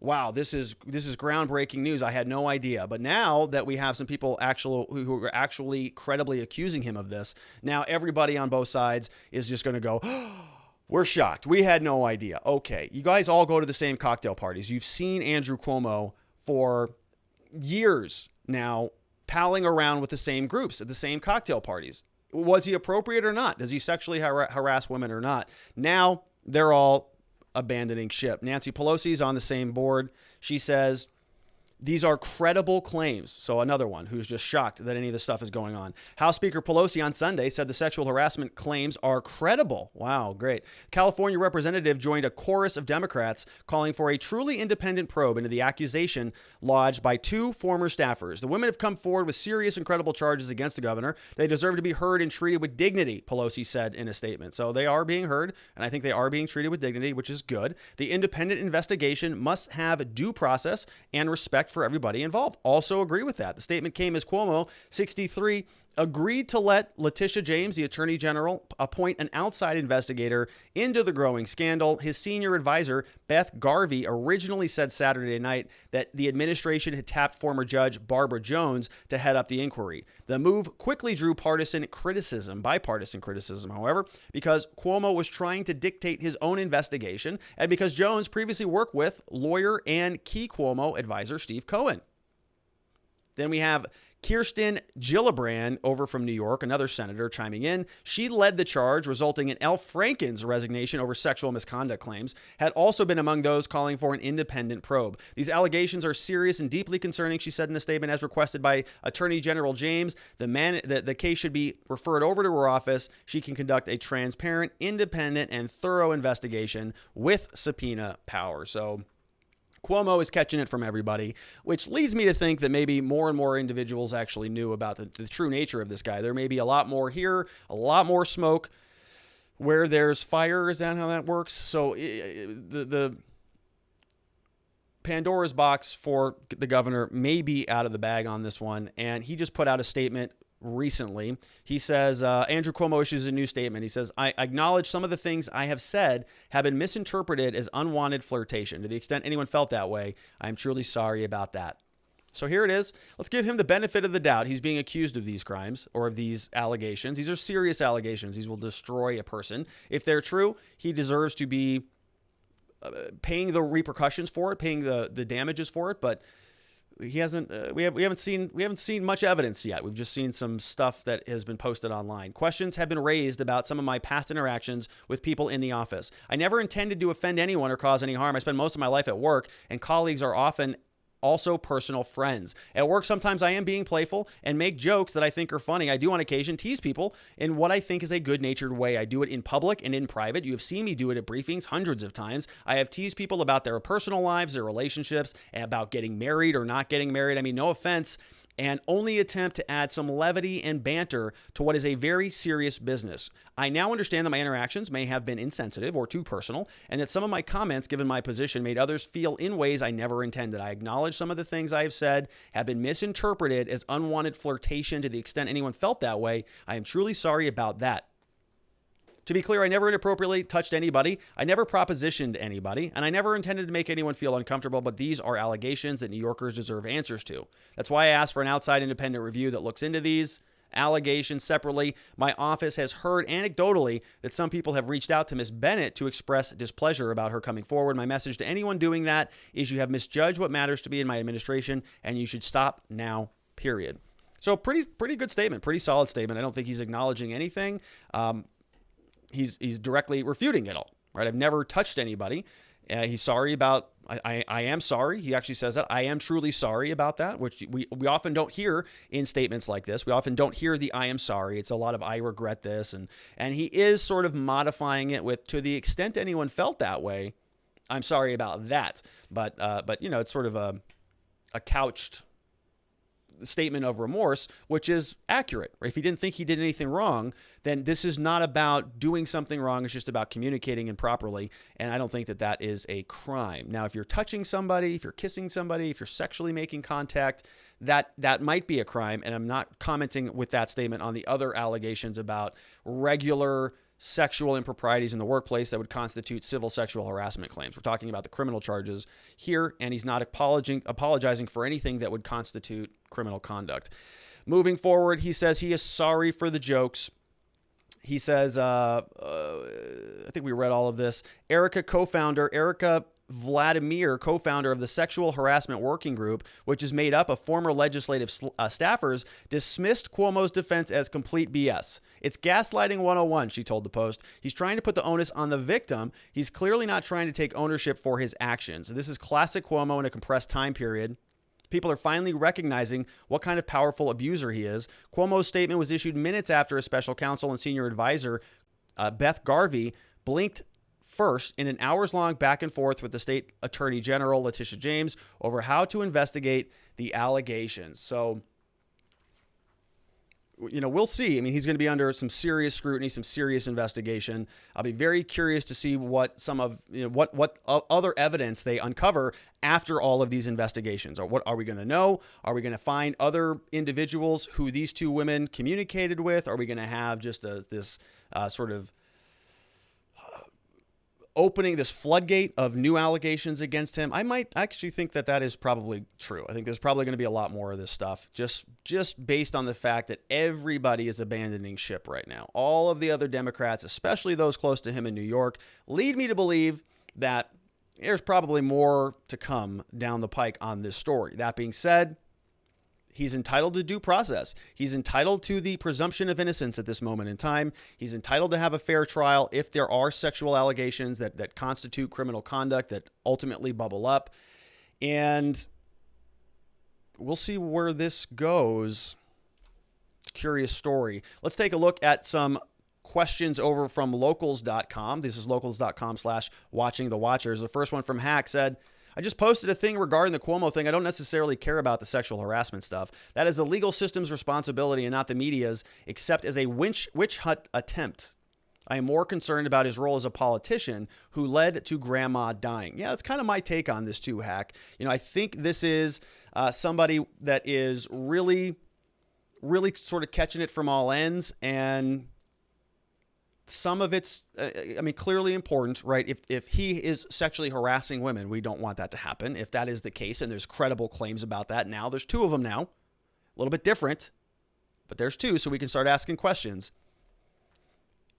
A: Wow, this is groundbreaking news. I had no idea. But now that we have some people who are actually credibly accusing him of this, now everybody on both sides is just going to go, we're shocked. We had no idea. Okay, you guys all go to the same cocktail parties. You've seen Andrew Cuomo for years now palling around with the same groups at the same cocktail parties. Was he appropriate or not? Does he sexually harass women or not? Now they're all abandoning ship. Nancy Pelosi's on the same board. She says these are credible claims. So another one who's just shocked that any of this stuff is going on. House Speaker Pelosi on Sunday said the sexual harassment claims are credible. Wow, great. California representative joined a chorus of Democrats calling for a truly independent probe into the accusation lodged by two former staffers. The women have come forward with serious and credible charges against the governor. They deserve to be heard and treated with dignity, Pelosi said in a statement. So they are being heard, and I think they are being treated with dignity, which is good. The independent investigation must have due process and respect for everybody involved. Also agree with that. The statement came as Cuomo, 63, agreed to let Letitia James, the attorney general, appoint an outside investigator into the growing scandal. His senior advisor, Beth Garvey, originally said Saturday night that the administration had tapped former judge Barbara Jones to head up the inquiry. The move quickly drew bipartisan criticism, however, because Cuomo was trying to dictate his own investigation and because Jones previously worked with lawyer and key Cuomo advisor Steve Cohen. Then we have Kirsten Gillibrand over from New York, another senator chiming in. She led the charge, resulting in Al Franken's resignation over sexual misconduct claims, had also been among those calling for an independent probe. These allegations are serious and deeply concerning, she said in a statement, as requested by Attorney General James. The case should be referred over to her office. She can conduct a transparent, independent, and thorough investigation with subpoena power. So Cuomo is catching it from everybody, which leads me to think that maybe more and more individuals actually knew about the true nature of this guy. There may be a lot more here, a lot more smoke where there's fire. Is that how that works? So the Pandora's box for the governor may be out of the bag on this one. And he just put out a statement recently. He says, Andrew Cuomo issues a new statement. He says, I acknowledge some of the things I have said have been misinterpreted as unwanted flirtation. To the extent anyone felt that way, I am truly sorry about that. So here it is. Let's give him the benefit of the doubt. He's being accused of these crimes or of these allegations. These are serious allegations. These will destroy a person. If they're true, he deserves to be paying the repercussions for it, paying the damages for it. But he hasn't. We haven't seen much evidence yet. We've just seen some stuff that has been posted online. Questions have been raised about some of my past interactions with people in the office. I never intended to offend anyone or cause any harm. I spend most of my life at work, and colleagues are often also personal friends. At work, sometimes I am being playful and make jokes that I think are funny. I do on occasion tease people in what I think is a good-natured way. I do it in public and in private. You have seen me do it at briefings hundreds of times. I have teased people about their personal lives, their relationships, and about getting married or not getting married. I mean, no offense, and only attempt to add some levity and banter to what is a very serious business. I now understand that my interactions may have been insensitive or too personal, and that some of my comments, given my position, made others feel in ways I never intended. I acknowledge some of the things I have said have been misinterpreted as unwanted flirtation. To the extent anyone felt that way, I am truly sorry about that. To be clear, I never inappropriately touched anybody. I never propositioned anybody, and I never intended to make anyone feel uncomfortable, but these are allegations that New Yorkers deserve answers to. That's why I asked for an outside independent review that looks into these allegations separately. My office has heard anecdotally that some people have reached out to Ms. Bennett to express displeasure about her coming forward. My message to anyone doing that is you have misjudged what matters to me in my administration, and you should stop now, period. So pretty good statement, pretty solid statement. I don't think he's acknowledging anything. He's directly refuting it all, right? I've never touched anybody. He's sorry about, I am sorry. He actually says that. I am truly sorry about that, which we often don't hear in statements like this. We often don't hear the I am sorry. It's a lot of I regret this. And he is sort of modifying it with, to the extent anyone felt that way, I'm sorry about that. But you know, it's sort of a couched statement of remorse, which is accurate. Right? If he didn't think he did anything wrong, then this is not about doing something wrong. It's just about communicating improperly. And I don't think that that is a crime. Now, if you're touching somebody, if you're kissing somebody, if you're sexually making contact, that might be a crime. And I'm not commenting with that statement on the other allegations about regular sexual improprieties in the workplace that would constitute civil sexual harassment claims. We're talking about the criminal charges here, and he's not apologizing for anything that would constitute criminal conduct. Moving forward, he says he is sorry for the jokes. He says, I think we read all of this. Erica Vladimir, co-founder of the Sexual Harassment Working Group, which is made up of former legislative staffers, dismissed Cuomo's defense as complete BS. It's gaslighting 101, she told the Post. He's trying to put the onus on the victim. He's clearly not trying to take ownership for his actions. This is classic Cuomo in a compressed time period. People are finally recognizing what kind of powerful abuser he is. Cuomo's statement was issued minutes after a special counsel and senior advisor, Beth Garvey, blinked first in an hours-long back and forth with the state attorney general, Letitia James, over how to investigate the allegations. So, you know, we'll see. I mean, he's going to be under some serious scrutiny, some serious investigation. I'll be very curious to see what some of, you know, what other evidence they uncover after all of these investigations. Or what are we going to know? Are we going to find other individuals who these two women communicated with? Are we going to have just this sort of opening this floodgate of new allegations against him? I might actually think that that is probably true. I think there's probably going to be a lot more of this stuff just based on the fact that everybody is abandoning ship right now. All of the other Democrats, especially those close to him in New York, lead me to believe that there's probably more to come down the pike on this story. That being said, he's entitled to due process. He's entitled to the presumption of innocence at this moment in time. He's entitled to have a fair trial if there are sexual allegations that constitute criminal conduct that ultimately bubble up. And we'll see where this goes. Curious story. Let's take a look at some questions over from locals.com. This is locals.com/watching the watchers. The first one from Hack said, I just posted a thing regarding the Cuomo thing. I don't necessarily care about the sexual harassment stuff. That is the legal system's responsibility and not the media's, except as a witch hunt attempt. I am more concerned about his role as a politician who led to grandma dying. Yeah, that's kind of my take on this too, Hack. You know, I think this is somebody that is really, really sort of catching it from all ends, and some of it's, clearly important, right? If he is sexually harassing women, we don't want that to happen. If that is the case, and there's credible claims about that now, there's two of them now, a little bit different, but there's two, so we can start asking questions.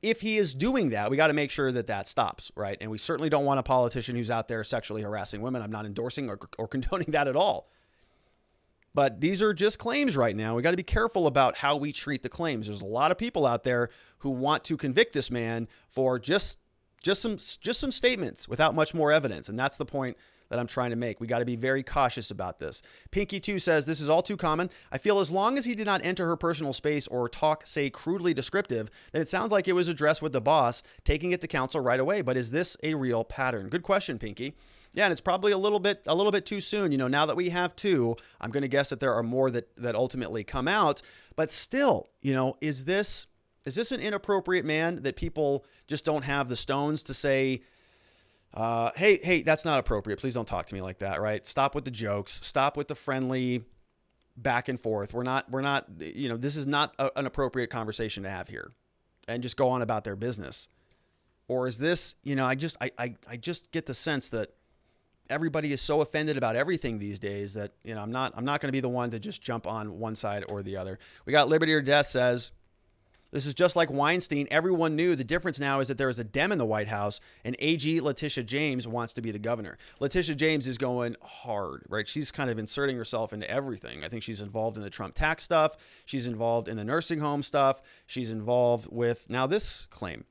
A: If he is doing that, we got to make sure that that stops, right? And we certainly don't want a politician who's out there sexually harassing women. I'm not endorsing or condoning that at all. But these are just claims right now. We got to be careful about how we treat the claims. There's a lot of people out there who want to convict this man for just Just some statements without much more evidence. And that's the point that I'm trying to make. We got to be very cautious about this. Pinky2 says, this is all too common. I feel as long as he did not enter her personal space or talk, say, crudely descriptive, then it sounds like it was addressed with the boss, taking it to counsel right away. But is this a real pattern? Good question, Pinky. Yeah, and it's probably a little bit too soon. Now that we have two, I'm going to guess that there are more that ultimately come out. But still, is this an inappropriate man that people just don't have the stones to say, hey, that's not appropriate. Please don't talk to me like that, right? Stop with the jokes. Stop with the friendly back and forth. We're not, this is not an appropriate conversation to have here, and just go on about their business. Or is this, I just get the sense that everybody is so offended about everything these days that, I'm not going to be the one to just jump on one side or the other. We got Liberty or Death says, this is just like Weinstein. Everyone knew. The difference now is that there is a Dem in the White House, and AG Letitia James wants to be the governor. Letitia James is going hard, right? She's kind of inserting herself into everything. I think she's involved in the Trump tax stuff. She's involved in the nursing home stuff. She's involved with now this claim.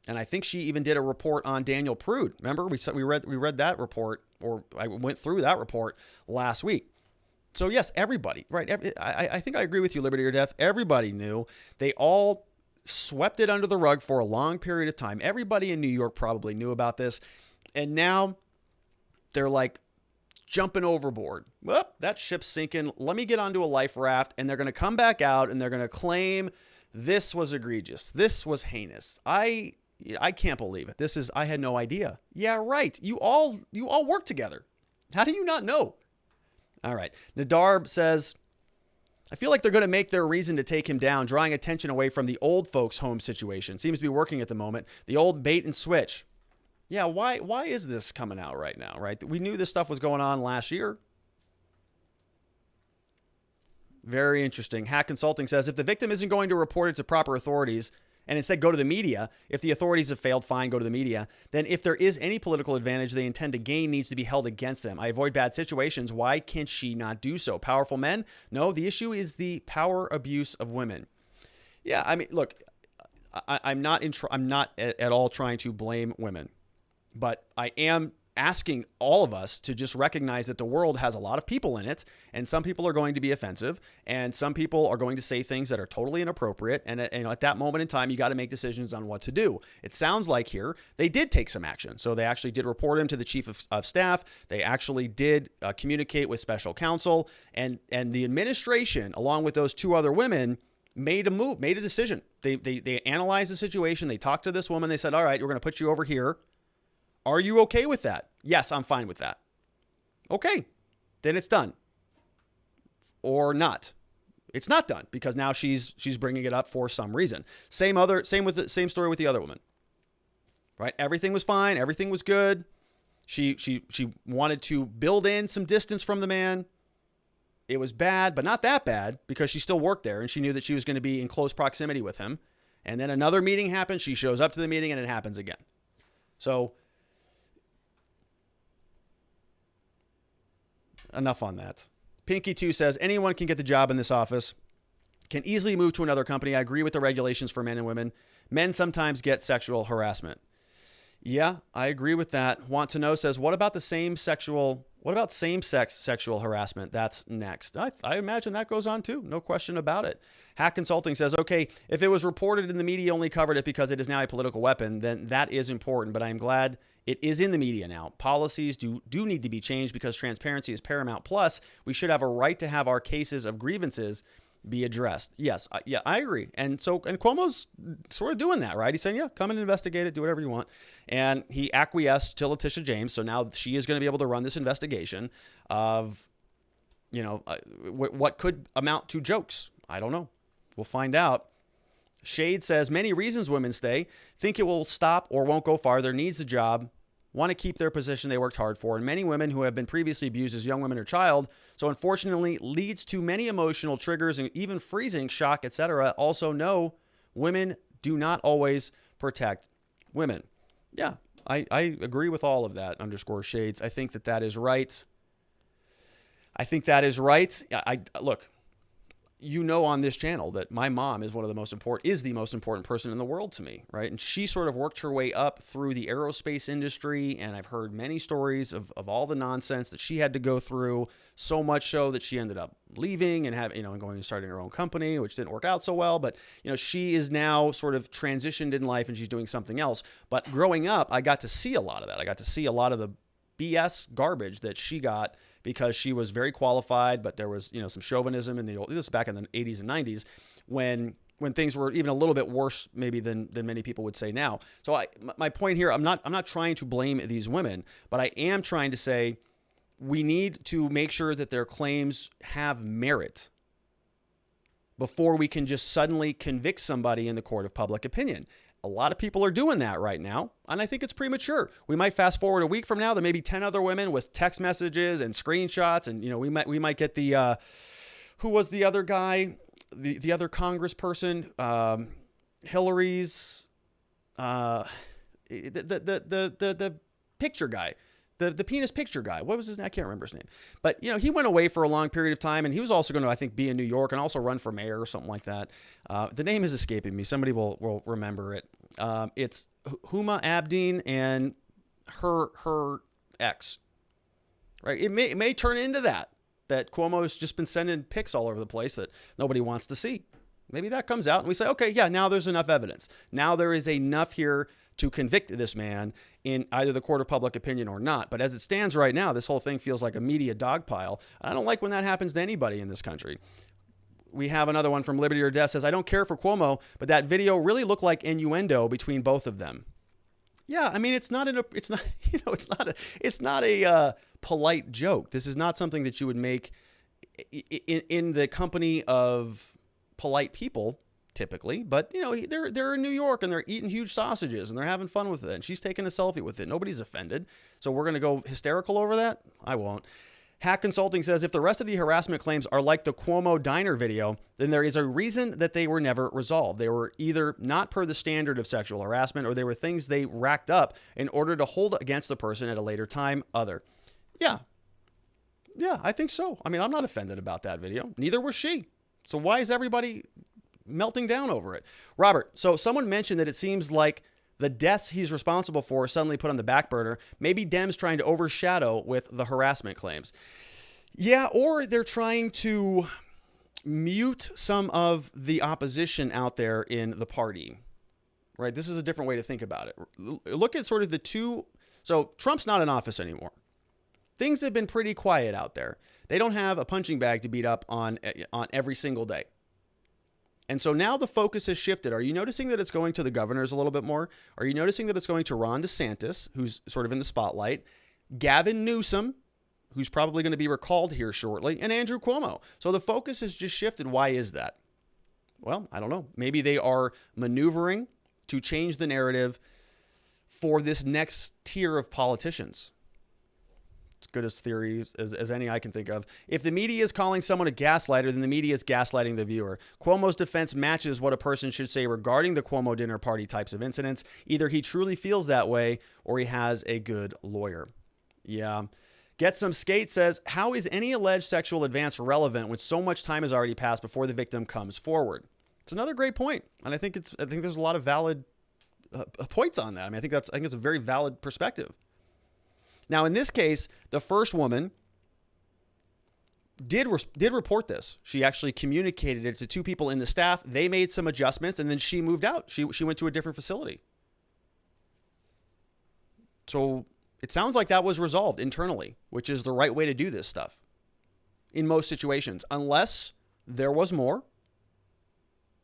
A: And I think she even did a report on Daniel Prude. Remember, we read that report, or I went through that report last week. So yes, everybody, right? I think I agree with you, Liberty or Death. Everybody knew. They all swept it under the rug for a long period of time. Everybody in New York probably knew about this. And now they're like jumping overboard. Well, that ship's sinking. Let me get onto a life raft. And they're going to come back out and they're going to claim this was egregious. This was heinous. I can't believe it. I had no idea. Yeah, right. You all work together. How do you not know? All right. Nadarb says, I feel like they're going to make their reason to take him down, drawing attention away from the old folks' home situation. Seems to be working at the moment. The old bait and switch. Yeah, why is this coming out right now, right? We knew this stuff was going on last year. Very interesting. Hack Consulting says, if the victim isn't going to report it to proper authorities, and instead go to the media, if the authorities have failed, fine, go to the media, then if there is any political advantage they intend to gain needs to be held against them. I avoid bad situations. Why can she not do so? Powerful men? No, the issue is the power abuse of women. Yeah, I mean, look, I'm not at all trying to blame women, but I am asking all of us to just recognize that the world has a lot of people in it, and some people are going to be offensive, and some people are going to say things that are totally inappropriate. And at that moment in time, you got to make decisions on what to do. It sounds like here they did take some action. So they actually did report him to the chief of staff. They actually did communicate with special counsel, and the administration, along with those two other women, made a decision. They analyzed the situation. They talked to this woman. They said, all right, we're going to put you over here. Are you okay with that? Yes, I'm fine with that. Okay, then it's done. Or not. It's not done because now she's bringing it up for some reason. Same story with the other woman. Right? Everything was fine. Everything was good. She wanted to build in some distance from the man. It was bad, but not that bad because she still worked there and she knew that she was going to be in close proximity with him. And then another meeting happens. She shows up to the meeting and it happens again. So enough on that. Pinky2 says, anyone can get the job in this office, can easily move to another company. I agree with the regulations for men and women. Men sometimes get sexual harassment. Yeah, I agree with that. Want to know says, what about same-sex sexual harassment? That's next. I imagine that goes on too. No question about it. Hack Consulting says, okay, if it was reported and the media only covered it because it is now a political weapon, then that is important. But I am glad it is in the media now. Policies do need to be changed because transparency is paramount. Plus, we should have a right to have our cases of grievances be addressed. Yes, I agree. And Cuomo's sort of doing that, right? He's saying, yeah, come and investigate it, do whatever you want. And he acquiesced to Letitia James. So now she is going to be able to run this investigation of, what could amount to jokes. I don't know. We'll find out. Shade says, many reasons women stay, think it will stop or won't go farther, needs a job, want to keep their position they worked hard for. And many women who have been previously abused as young women or child, so unfortunately leads to many emotional triggers and even freezing, shock, etc. Also know women do not always protect women. Yeah, I agree with all of that, _shades. I think that is right. Look, you know, on this channel that my mom is the most important person in the world to me, right? And she sort of worked her way up through the aerospace industry, and I've heard many stories of all the nonsense that she had to go through, so much so that she ended up leaving and and going and starting her own company, which didn't work out so well. But, she is now sort of transitioned in life and she's doing something else. But growing up, I got to see a lot of that. I got to see a lot of the BS garbage that she got because she was very qualified, but there was, some chauvinism in this was back in the 80s and 90s when things were even a little bit worse maybe than many people would say now. So my point here, I'm not trying to blame these women, but I am trying to say we need to make sure that their claims have merit before we can just suddenly convict somebody in the court of public opinion. A lot of people are doing that right now, and I think it's premature. We might fast forward a week from now, there may be 10 other women with text messages and screenshots, and we might get the who was the other guy, the other congressperson, Hillary's the picture guy. The penis picture guy. What was his name? I can't remember his name. But, he went away for a long period of time, and he was also going to, I think, be in New York and also run for mayor or something like that. The name is escaping me. Somebody will remember it. It's Huma Abedin and her ex. Right? It may turn into that Cuomo has just been sending pics all over the place that nobody wants to see. Maybe that comes out and we say, okay, yeah, now there's enough evidence. Now there is enough here to convict this man in either the court of public opinion or not. But as it stands right now, this whole thing feels like a media dogpile. I don't like when that happens to anybody in this country. We have another one from Liberty or Death says, I don't care for Cuomo, but that video really looked like innuendo between both of them. Yeah, I mean, it's not a polite joke. This is not something that you would make in the company of polite people typically, but they're in New York and they're eating huge sausages and they're having fun with it. And she's taking a selfie with it. Nobody's offended. So we're going to go hysterical over that. I won't. Hack Consulting says, if the rest of the harassment claims are like the Cuomo diner video, then there is a reason that they were never resolved. They were either not per the standard of sexual harassment, or they were things they racked up in order to hold against the person at a later time. Yeah, I think so. I mean, I'm not offended about that video. Neither was she. So why is everybody melting down over it? Robert, so someone mentioned that it seems like the deaths he's responsible for are suddenly put on the back burner. Maybe Dems trying to overshadow with the harassment claims. Yeah, or they're trying to mute some of the opposition out there in the party, right? This is a different way to think about it. Look at sort of the two. So Trump's not in office anymore. Things have been pretty quiet out there. They don't have a punching bag to beat up on every single day. And so now the focus has shifted. Are you noticing that it's going to the governors a little bit more? Are you noticing that it's going to Ron DeSantis, who's sort of in the spotlight, Gavin Newsom, who's probably going to be recalled here shortly, and Andrew Cuomo? So the focus has just shifted. Why is that? Well, I don't know. Maybe they are maneuvering to change the narrative for this next tier of politicians. It's good as theory as any I can think of. If the media is calling someone a gaslighter, then the media is gaslighting the viewer. Cuomo's defense matches what a person should say regarding the Cuomo dinner party types of incidents. Either he truly feels that way or he has a good lawyer. Yeah. Get Some Skate says, how is any alleged sexual advance relevant when so much time has already passed before the victim comes forward? It's another great point. And I think there's a lot of valid points on that. I mean, I think it's a very valid perspective. Now, in this case, the first woman did report this. She actually communicated it to two people in the staff. They made some adjustments, and then she moved out. She went to a different facility. So it sounds like that was resolved internally, which is the right way to do this stuff in most situations, unless there was more.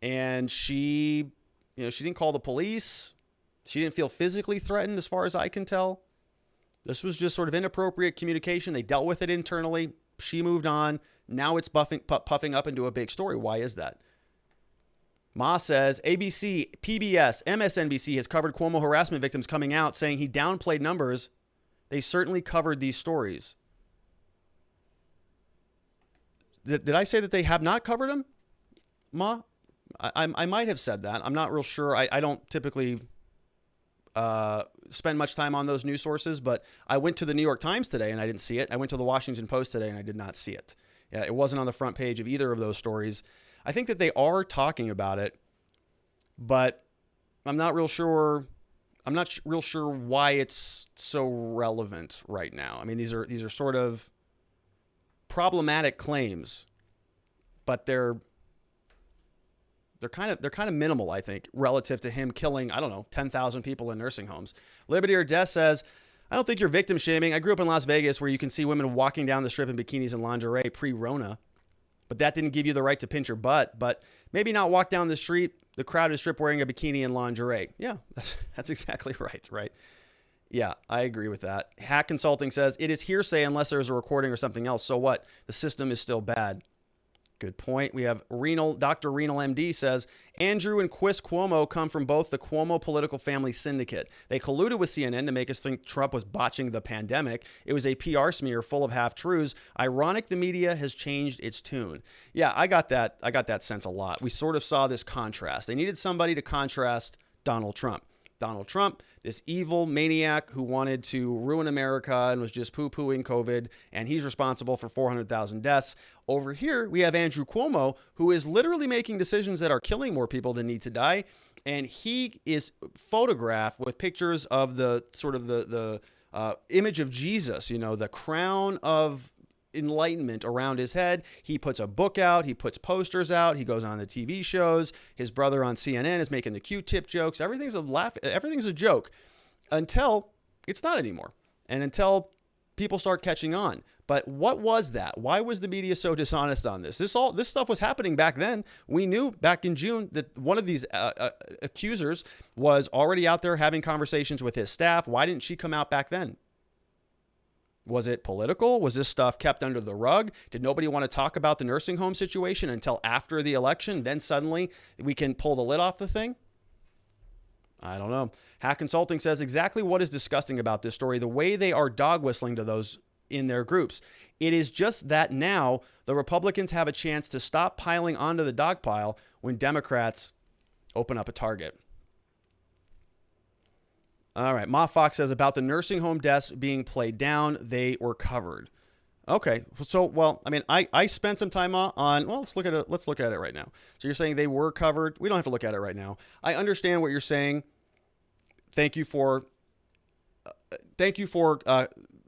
A: And she didn't call the police. She didn't feel physically threatened, as far as I can tell. This was just sort of inappropriate communication. They dealt with it internally. She moved on. Now it's puffing up into a big story. Why is that? Ma says, ABC, PBS, MSNBC has covered Cuomo harassment victims coming out, saying he downplayed numbers. They certainly covered these stories. Did I say that they have not covered them? Ma? I might have said that. I'm not real sure. I don't typically spend much time on those news sources, but I went to the New York Times today and I didn't see it. I went to the Washington Post today and I did not see it. Yeah, it wasn't on the front page of either of those stories. I think that they are talking about it, but I'm not real sure. I'm not real sure why it's so relevant right now. I mean, these are sort of problematic claims, but they're kind of minimal, I think, relative to him killing, I don't know, 10,000 people in nursing homes. Liberty or Death says, I don't think you're victim shaming. I grew up in Las Vegas where you can see women walking down the strip in bikinis and lingerie pre-Rona, but that didn't give you the right to pinch your butt. But maybe not walk down the street, the crowded strip wearing a bikini and lingerie. Yeah, that's exactly right? Yeah, I agree with that. Hack Consulting says, it is hearsay unless there's a recording or something else. So what? The system is still bad. Good point. We have Dr. Renal MD says, Andrew and Cuomo come from both the Cuomo political family syndicate. They colluded with CNN to make us think Trump was botching the pandemic. It was a PR smear full of half-truths. Ironic the media has changed its tune. Yeah, I got that sense a lot. We sort of saw this contrast. They needed somebody to contrast Donald Trump. Donald Trump, this evil maniac who wanted to ruin America and was just poo-pooing COVID, and he's responsible for 400,000 deaths. Over here, we have Andrew Cuomo, who is literally making decisions that are killing more people than need to die, and he is photographed with pictures of the sort of the image of Jesus, the crown of enlightenment around his head. He puts a book out. He puts posters out. He goes on the TV shows. His brother on CNN is making the Q-tip jokes. Everything's a joke until it's not anymore, and until people start catching on. But what was that? Why was the media so dishonest on this? This stuff was happening back then. We knew back in June that one of these accusers was already out there having conversations with his staff. Why didn't she come out back then? Was it political? Was this stuff kept under the rug? Did nobody want to talk about the nursing home situation until after the election? Then suddenly we can pull the lid off the thing? I don't know. Hack Consulting says exactly what is disgusting about this story, the way they are dog whistling to those in their groups. It is just that now the Republicans have a chance to stop piling onto the dog pile when Democrats open up a target. All right. Ma Fox says about the nursing home deaths being played down, they were covered. Okay. So, well, I mean, I spent some time on, well, let's look at it right now. So you're saying they were covered. We don't have to look at it right now. I understand what you're saying. Thank you for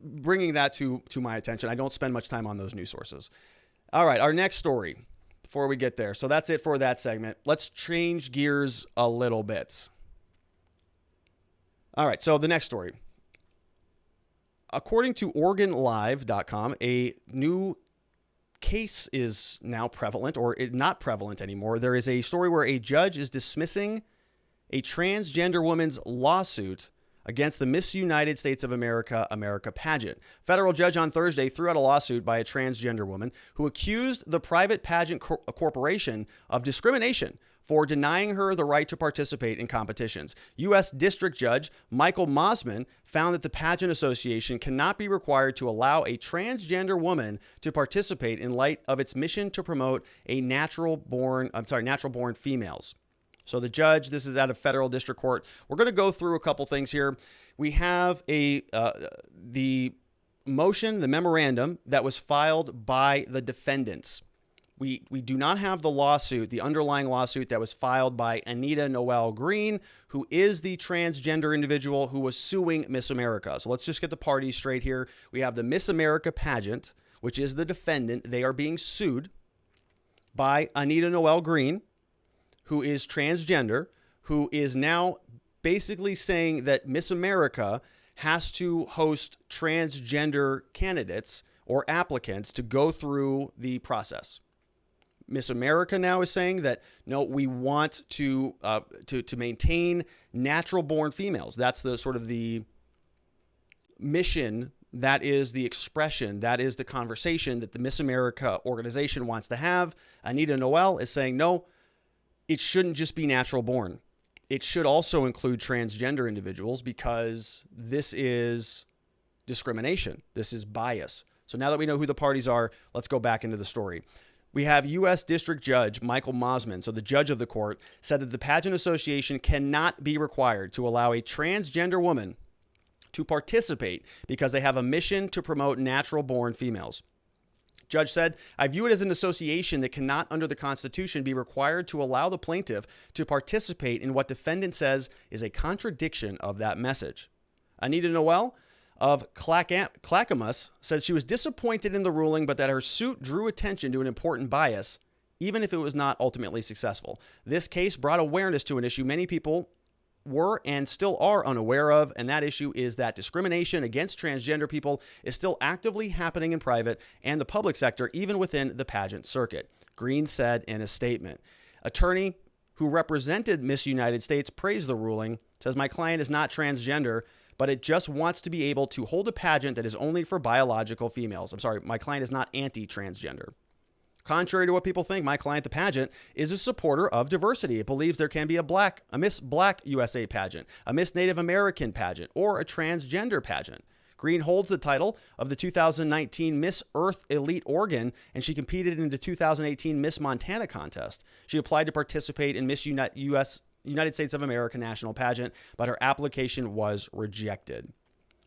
A: bringing that to my attention. I don't spend much time on those news sources. All right. Our next story before we get there. So that's it for that segment. Let's change gears a little bit. All right, so the next story. According to OregonLive.com, a new case is now prevalent, or not prevalent anymore. There is a story where a judge is dismissing a transgender woman's lawsuit against the Miss United States of America pageant. Federal judge on Thursday threw out a lawsuit by a transgender woman who accused the private pageant corporation of discrimination for denying her the right to participate in competitions. U.S. District Judge Michael Mosman found that the Pageant Association cannot be required to allow a transgender woman to participate in light of its mission to promote natural-born females. So the judge, this is out of Federal District Court. We're going to go through a couple things here. We have the motion, the memorandum that was filed by the defendants. We do not have the lawsuit, the underlying lawsuit that was filed by Anita Noel Green, who is the transgender individual who was suing Miss America. So let's just get the parties straight here. We have the Miss America pageant, which is the defendant. They are being sued by Anita Noel Green, who is transgender, who is now basically saying that Miss America has to host transgender candidates or applicants to go through the process. Miss America now is saying that, no, we want to maintain natural-born females. That's the sort of the mission, that is the expression, that is the conversation that the Miss America organization wants to have. Anita Noel is saying, no, it shouldn't just be natural-born. It should also include transgender individuals because this is discrimination. This is bias. So now that we know who the parties are, let's go back into the story. We have U.S. District Judge Michael Mosman, so the judge of the court, said that the Pageant Association cannot be required to allow a transgender woman to participate because they have a mission to promote natural-born females. Judge said, I view it as an association that cannot, under the Constitution, be required to allow the plaintiff to participate in what defendant says is a contradiction of that message. Anita Noel of Clackamas said she was disappointed in the ruling, but that her suit drew attention to an important bias, even if it was not ultimately successful. This case brought awareness to an issue many people were and still are unaware of, and that issue is that discrimination against transgender people is still actively happening in private and the public sector, even within the pageant circuit, Green said in a statement. Attorney who represented Miss United States praised the ruling, says, my client is not transgender, but it just wants to be able to hold a pageant that is only for biological females. I'm sorry, my client is not anti-transgender. Contrary to what people think, my client, the pageant, is a supporter of diversity. It believes there can be a Miss Black USA pageant, a Miss Native American pageant, or a transgender pageant. Green holds the title of the 2019 Miss Earth Elite Oregon, and she competed in the 2018 Miss Montana contest. She applied to participate in Miss United States of America national pageant, but her application was rejected.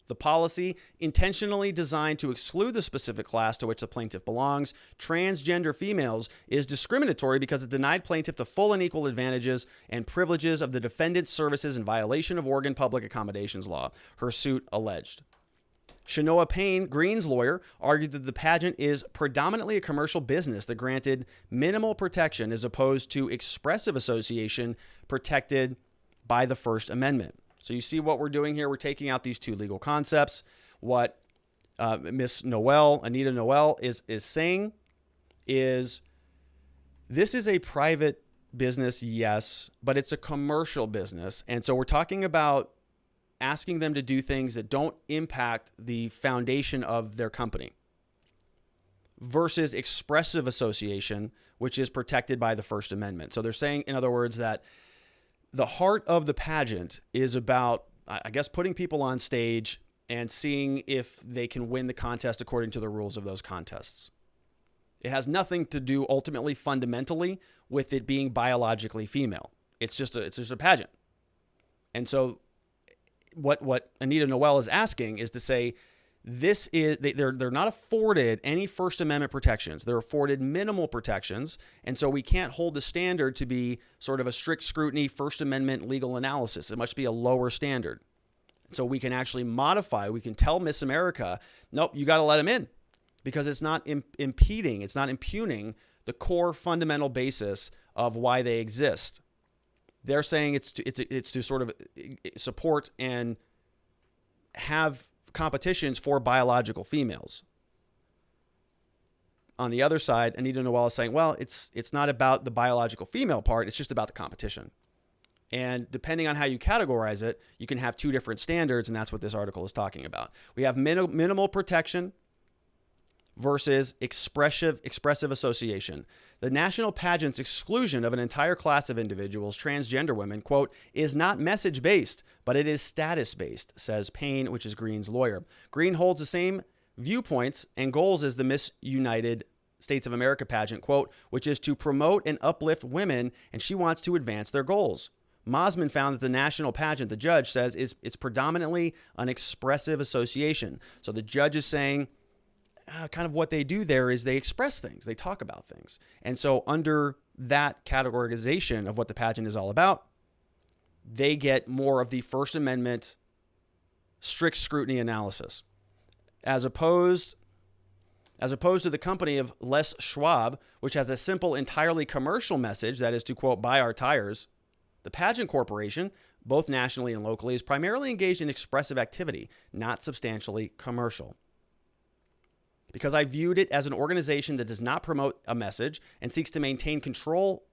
A: The policy, intentionally designed to exclude the specific class to which the plaintiff belongs, transgender females, is discriminatory because it denied plaintiff the full and equal advantages and privileges of the defendant's services in violation of Oregon public accommodations law, her suit alleged. Shanoa Payne, Green's lawyer, argued that the pageant is predominantly a commercial business that granted minimal protection as opposed to expressive association protected by the First Amendment. So you see what we're doing here. We're taking out these two legal concepts. What Miss Noel, Anita Noel, is saying is this is a private business, yes, but it's a commercial business. And so we're talking about asking them to do things that don't impact the foundation of their company versus expressive association, which is protected by the First Amendment. So they're saying, in other words, that the heart of the pageant is about, I guess, putting people on stage and seeing if they can win the contest according to the rules of those contests. It has nothing to do ultimately, fundamentally, with it being biologically female. It's just a pageant. And so what Anita Noel is asking is to say, this is they're not afforded any First Amendment protections. They're afforded minimal protections. And so we can't hold the standard to be sort of a strict scrutiny First Amendment legal analysis. It must be a lower standard. So we can actually modify. We can tell Miss America, nope, you got to let them in because it's not impeding. It's not impugning the core fundamental basis of why they exist. They're saying it's to sort of support and have competitions for biological females. On the other side, Anita Noel is saying, well, it's not about the biological female part. It's just about the competition. And depending on how you categorize it, you can have two different standards. And that's what this article is talking about. We have minimal protection versus expressive association. The national pageant's exclusion of an entire class of individuals, transgender women, quote, is not message-based, but it is status-based, says Payne, which is Green's lawyer. Green holds the same viewpoints and goals as the Miss United States of America pageant, quote, which is to promote and uplift women, and she wants to advance their goals. Mosman found that the national pageant, the judge says, it's predominantly an expressive association. So the judge is saying, kind of what they do there is they express things, they talk about things. And so under that categorization of what the pageant is all about, they get more of the First Amendment strict scrutiny analysis, as opposed to the company of Les Schwab, which has a simple, entirely commercial message that is to, quote, buy our tires. The pageant corporation, both nationally and locally, is primarily engaged in expressive activity, not substantially commercial. Because I viewed it as an organization that does not promote a message and seeks to maintain control.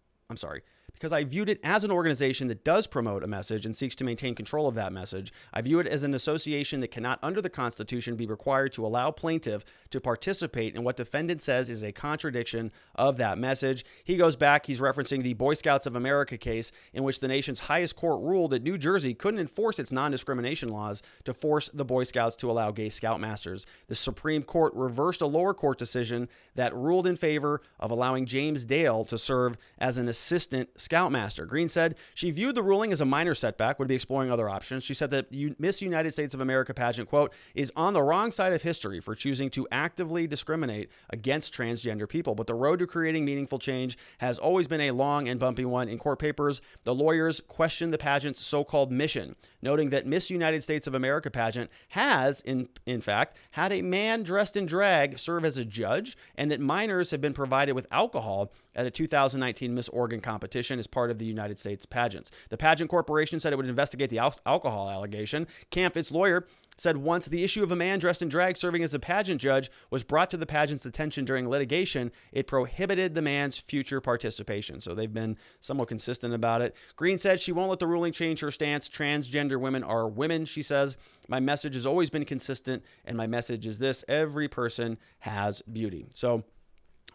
A: Because I viewed it as an organization that does promote a message and seeks to maintain control of that message, I view it as an association that cannot, under the Constitution, be required to allow plaintiff to participate in what defendant says is a contradiction of that message. He goes back, he's referencing the Boy Scouts of America case in which the nation's highest court ruled that New Jersey couldn't enforce its non-discrimination laws to force the Boy Scouts to allow gay scoutmasters. The Supreme Court reversed a lower court decision that ruled in favor of allowing James Dale to serve as an assistant Scoutmaster. Green said she viewed the ruling as a minor setback, would be exploring other options. She said that Miss United States of America pageant, quote, is on the wrong side of history for choosing to actively discriminate against transgender people. But the road to creating meaningful change has always been a long and bumpy one. In court papers, the lawyers questioned the pageant's so-called mission, noting that Miss United States of America pageant has, in fact, had a man dressed in drag serve as a judge, and that minors have been provided with alcohol at a 2019 Miss Oregon competition as part of the United States pageants. The pageant corporation said it would investigate the alcohol allegation. Camp, its lawyer, said once the issue of a man dressed in drag serving as a pageant judge was brought to the pageant's attention during litigation, it prohibited the man's future participation. So they've been somewhat consistent about it. Green said she won't let the ruling change her stance. Transgender women are women, she says. My message has always been consistent, and my message is this: every person has beauty. So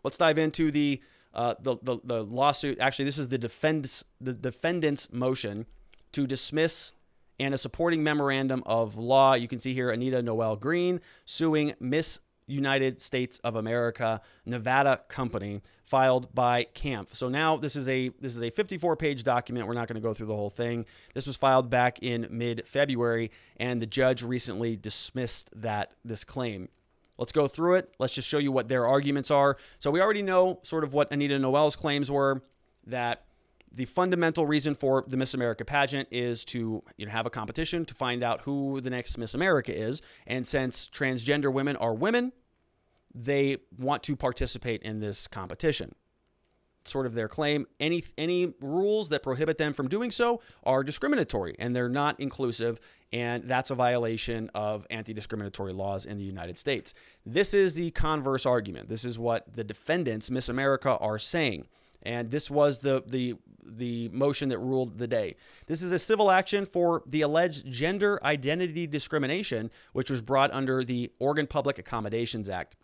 A: let's dive into the lawsuit. Actually, this is the defendant's motion to dismiss and a supporting memorandum of law. You can see here Anita Noel Green suing Miss United States of America Nevada company, filed by Camp. So now this is a 54-page document. We're not going to go through the whole thing. This was filed back in mid-February, and the judge recently dismissed this claim. Let's go through it. Let's just show you what their arguments are. So we already know sort of what Anita Noel's claims were, that the fundamental reason for the Miss America pageant is to have a competition to find out who the next Miss America is. And since transgender women are women, they want to participate in this competition. Sort of their claim. Any rules that prohibit them from doing so are discriminatory, and they're not inclusive, and that's a violation of anti-discriminatory laws in the United States. This is the converse argument. This is what the defendants, Miss America, are saying. And this was the motion that ruled the day. This is a civil action for the alleged gender identity discrimination, which was brought under the Oregon Public Accommodations Act.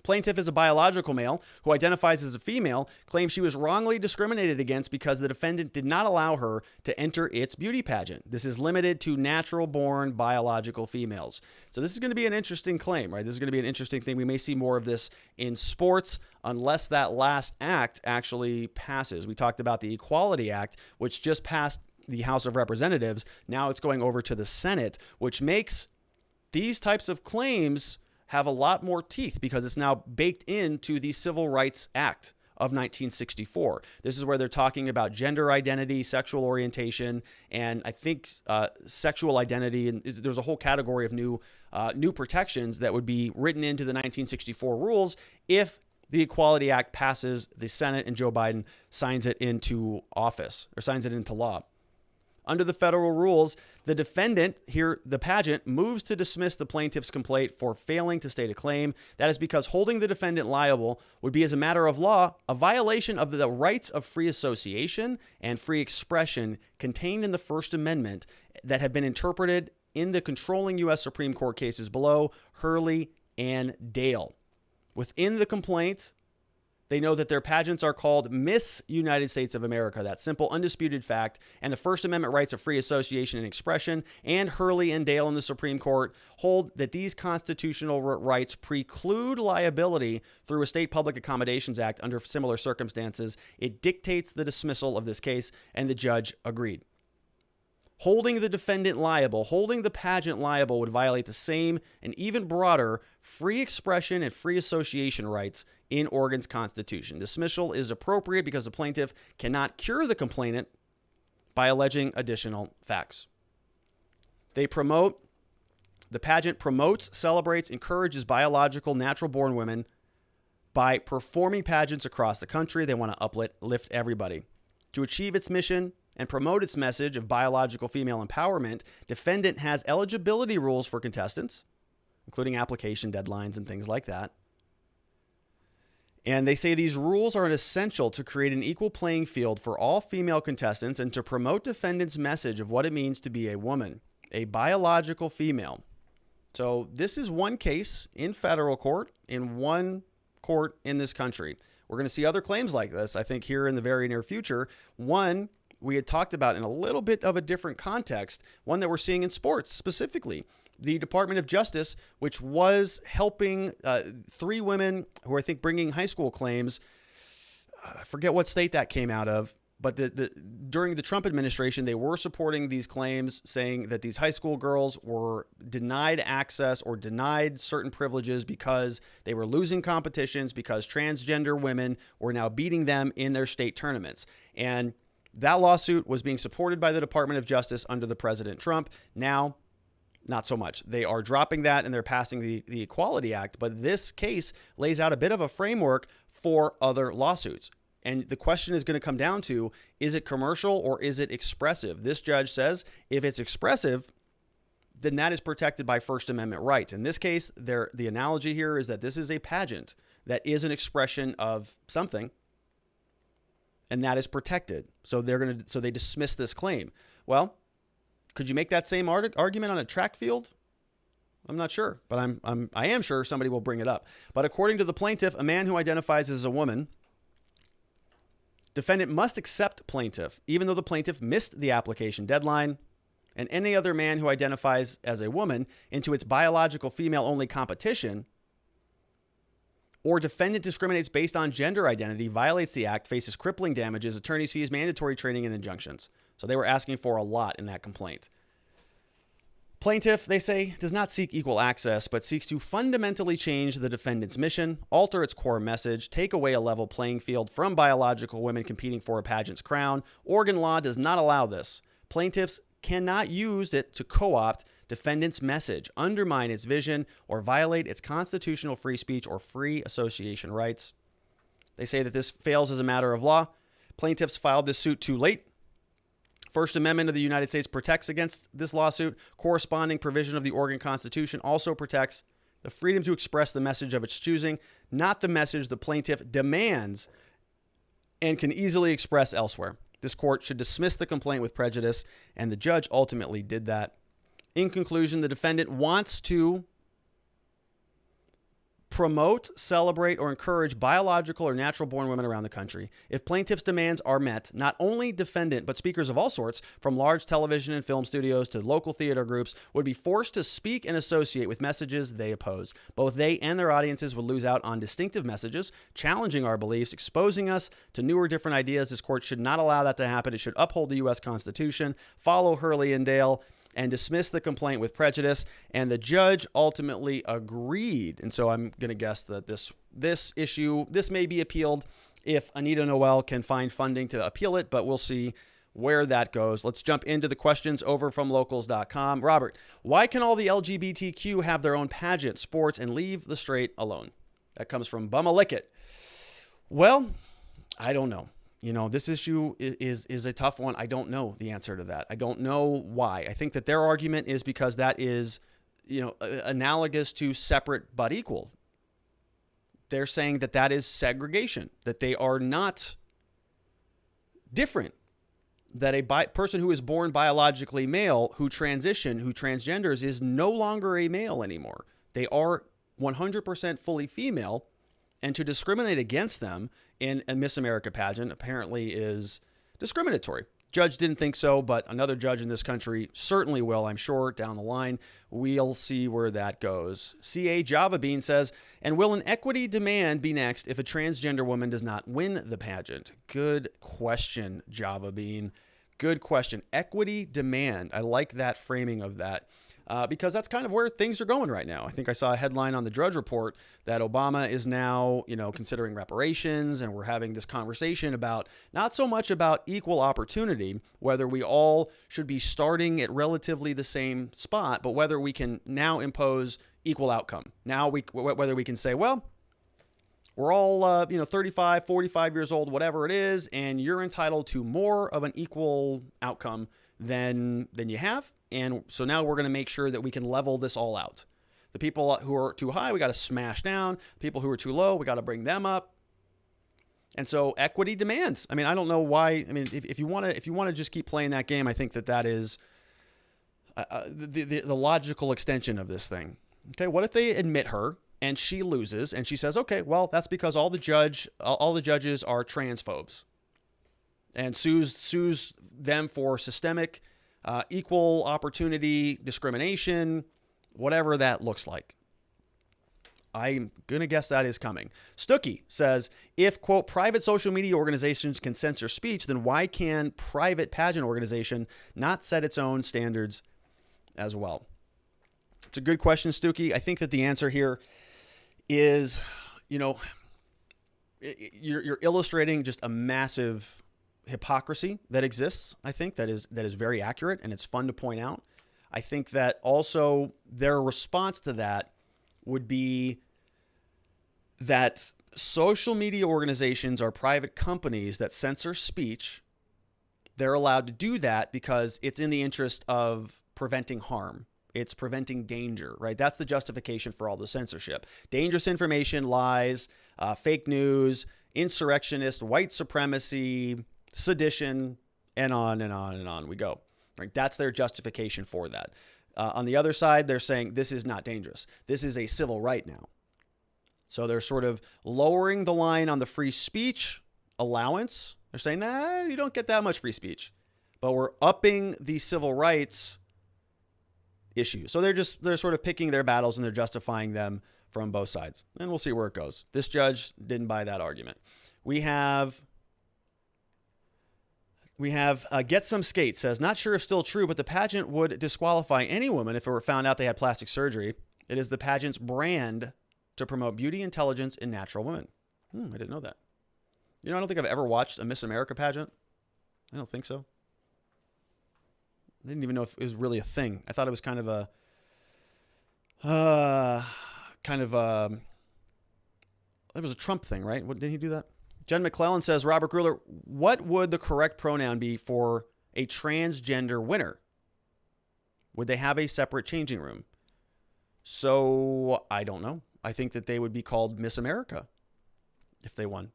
A: Plaintiff is a biological male who identifies as a female, claims she was wrongly discriminated against because the defendant did not allow her to enter its beauty pageant. This is limited to natural-born biological females. So this is going to be an interesting claim, right? This is going to be an interesting thing. We may see more of this in sports unless that last act actually passes. We talked about the Equality Act, which just passed the House of Representatives. Now it's going over to the Senate, which makes these types of claims have a lot more teeth because it's now baked into the Civil Rights Act of 1964. This is where they're talking about gender identity, sexual orientation, and I think sexual identity. And there's a whole category of new protections that would be written into the 1964 rules if the Equality Act passes the Senate and Joe Biden signs it into office or signs it into law. Under the federal rules, the defendant here, the pageant, moves to dismiss the plaintiff's complaint for failing to state a claim. That is because holding the defendant liable would be, as a matter of law, a violation of the rights of free association and free expression contained in the First Amendment that have been interpreted in the controlling U.S. Supreme Court cases below, Hurley and Dale. Within the complaint, they know that their pageants are called Miss United States of America. That simple, undisputed fact. And the First Amendment rights of free association and expression and Hurley and Dale in the Supreme Court hold that these constitutional rights preclude liability through a state public accommodations act under similar circumstances. It dictates the dismissal of this case, and the judge agreed. Holding the defendant liable, holding the pageant liable would violate the same and even broader free expression and free association rights in Oregon's Constitution. Dismissal is appropriate because the plaintiff cannot cure the complainant by alleging additional facts. The pageant promotes, celebrates, encourages biological, natural-born women by performing pageants across the country. They want to uplift everybody. To achieve its mission and promote its message of biological female empowerment, defendant has eligibility rules for contestants, including application deadlines and things like that. And they say these rules are essential to create an equal playing field for all female contestants and to promote defendant's message of what it means to be a woman, a biological female. So this is one case in federal court, in one court in this country. We're going to see other claims like this, I think, here in the very near future. One we had talked about in a little bit of a different context, one that we're seeing in sports specifically. The Department of Justice, which was helping 3 women who are, I think, bringing high school claims. I forget what state that came out of. But during the Trump administration, they were supporting these claims, saying that these high school girls were denied access or denied certain privileges because they were losing competitions, because transgender women were now beating them in their state tournaments. And that lawsuit was being supported by the Department of Justice under the President Trump. Now, not so much. They are dropping that and they're passing the Equality Act. But this case lays out a bit of a framework for other lawsuits. And the question is going to come down to, is it commercial or is it expressive? This judge says if it's expressive, then that is protected by First Amendment rights. In this case, the analogy here is that this is a pageant that is an expression of something, and that is protected. So they dismiss this claim. Well, could you make that same argument on a track field? I'm not sure, but I am sure somebody will bring it up. But according to the plaintiff, a man who identifies as a woman, defendant must accept plaintiff, even though the plaintiff missed the application deadline, and any other man who identifies as a woman into its biological female-only competition, or defendant discriminates based on gender identity, violates the act, faces crippling damages, attorney's fees, mandatory training, and injunctions. So they were asking for a lot in that complaint. Plaintiff, they say, does not seek equal access, but seeks to fundamentally change the defendant's mission, alter its core message, take away a level playing field from biological women competing for a pageant's crown. Oregon law does not allow this. Plaintiffs cannot use it to co-opt defendant's message, undermine its vision, or violate its constitutional free speech or free association rights. They say that this fails as a matter of law. Plaintiffs filed this suit too late. First Amendment of the United States protects against this lawsuit. Corresponding provision of the Oregon Constitution also protects the freedom to express the message of its choosing, not the message the plaintiff demands and can easily express elsewhere. This court should dismiss the complaint with prejudice, and the judge ultimately did that. In conclusion, the defendant wants to promote, celebrate, or encourage biological or natural-born women around the country. If plaintiff's demands are met, not only defendant, but speakers of all sorts, from large television and film studios to local theater groups, would be forced to speak and associate with messages they oppose. Both they and their audiences would lose out on distinctive messages, challenging our beliefs, exposing us to new or different ideas. This court should not allow that to happen. It should uphold the U.S. Constitution, follow Hurley and Dale, and dismiss the complaint with prejudice. And the judge ultimately agreed. And so I'm going to guess that this issue may be appealed if Anita Noel can find funding to appeal it, but we'll see where that goes. Let's jump into the questions over from locals.com. Robert, why can all the LGBTQ have their own pageant, sports, and leave the straight alone? That comes from Bumalickit. Well, I don't know. You know, this issue is a tough one. I don't know the answer to that. I don't know why. I think that their argument is because that is, analogous to separate but equal. They're saying that that is segregation, that they are not different, that a person who is born biologically male, who transgenders, is no longer a male anymore. They are 100% fully female, and to discriminate against them in a Miss America pageant apparently is discriminatory. Judge didn't think so, but another judge in this country certainly will, I'm sure, down the line. We'll see where that goes. CA Java Bean says, and will an equity demand be next if a transgender woman does not win the pageant? Good question, Java Bean. Good question. Equity demand. I like that framing of that. Because that's kind of where things are going right now. I think I saw a headline on the Drudge Report that Obama is now, considering reparations, and we're having this conversation about not so much about equal opportunity, whether we all should be starting at relatively the same spot, but whether we can now impose equal outcome. Now, whether we can say, well, we're all, 35, 45 years old, whatever it is, and you're entitled to more of an equal outcome than you have. And so now we're going to make sure that we can level this all out. The people who are too high, we got to smash down. People who are too low, we got to bring them up. And so equity demands. I mean, I don't know why. I mean, if you want to just keep playing that game, I think that is the logical extension of this thing. Okay, what if they admit her and she loses and she says, okay, well, that's because all the judges are transphobes, and sues them for systemic equal opportunity discrimination, whatever that looks like. I'm going to guess that is coming. Stookie says, if, quote, private social media organizations can censor speech, then why can private pageant organization not set its own standards as well? It's a good question, Stookie. I think that the answer here is, you're illustrating just a massive hypocrisy that exists. I think that is very accurate, and it's fun to point out. I think that also their response to that would be that social media organizations are private companies that censor speech. They're allowed to do that because it's in the interest of preventing harm. It's preventing danger, right? That's the justification for all the censorship. Dangerous information, lies, fake news, insurrectionist, white supremacy, sedition, and on and on and on we go. Right? That's their justification for that. On the other side, they're saying this is not dangerous. This is a civil right now. So they're sort of lowering the line on the free speech allowance. They're saying, nah, you don't get that much free speech. But we're upping the civil rights issue. So they're sort of picking their battles and they're justifying them from both sides. And we'll see where it goes. This judge didn't buy that argument. We have Get Some Skate says, not sure if still true, but the pageant would disqualify any woman if it were found out they had plastic surgery. It is the pageant's brand to promote beauty, intelligence, and natural women. I didn't know that. I don't think I've ever watched a Miss America pageant. I don't think so. I didn't even know if it was really a thing. I thought it was kind of it was a Trump thing, right? Didn't he do that? Jen McClellan says, Robert Gruler, what would the correct pronoun be for a transgender winner? Would they have a separate changing room? So I don't know. I think that they would be called Miss America if they won.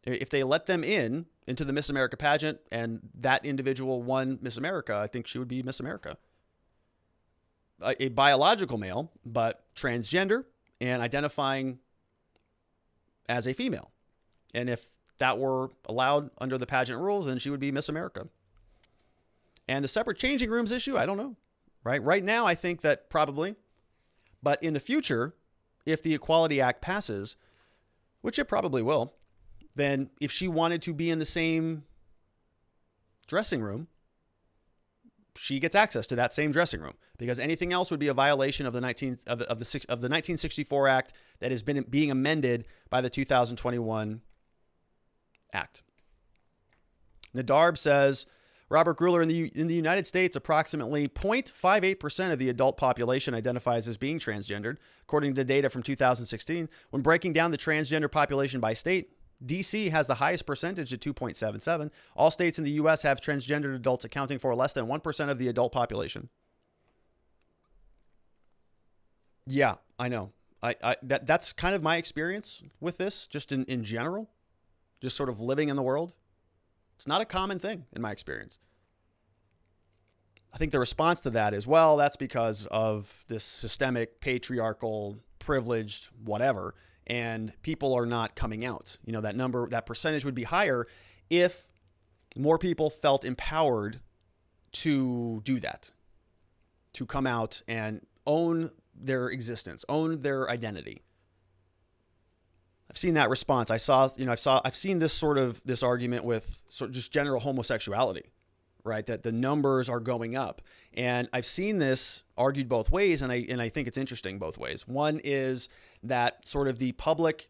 A: If they let them into the Miss America pageant and that individual won Miss America, I think she would be Miss America. A biological male, but transgender and identifying as a female. And if that were allowed under the pageant rules, then she would be Miss America. And the separate changing rooms issue, I don't know. Right now, I think that probably. But in the future, if the Equality Act passes, which it probably will, then if she wanted to be in the same dressing room, she gets access to that same dressing room, because anything else would be a violation of the 1964 Act that has been being amended by the 2021 Act. Nadarb says, Robert Gruler, in the United States, approximately 0.58% of the adult population identifies as being transgendered, according to data from 2016. When breaking down the transgender population by state, D.C. has the highest percentage at 2.77. All states in the U.S. have transgendered adults accounting for less than 1% of the adult population. Yeah, I know. That's kind of my experience with this, just in general, just sort of living in the world. It's not a common thing in my experience. I think the response to that is, well, that's because of this systemic, patriarchal, privileged, whatever, and people are not coming out. That percentage would be higher if more people felt empowered to do that, to come out and own their existence, own their identity. I've seen that response. I've seen this argument with just general homosexuality, right? That the numbers are going up. And I've seen this argued both ways, and I think it's interesting both ways. One is that sort of the public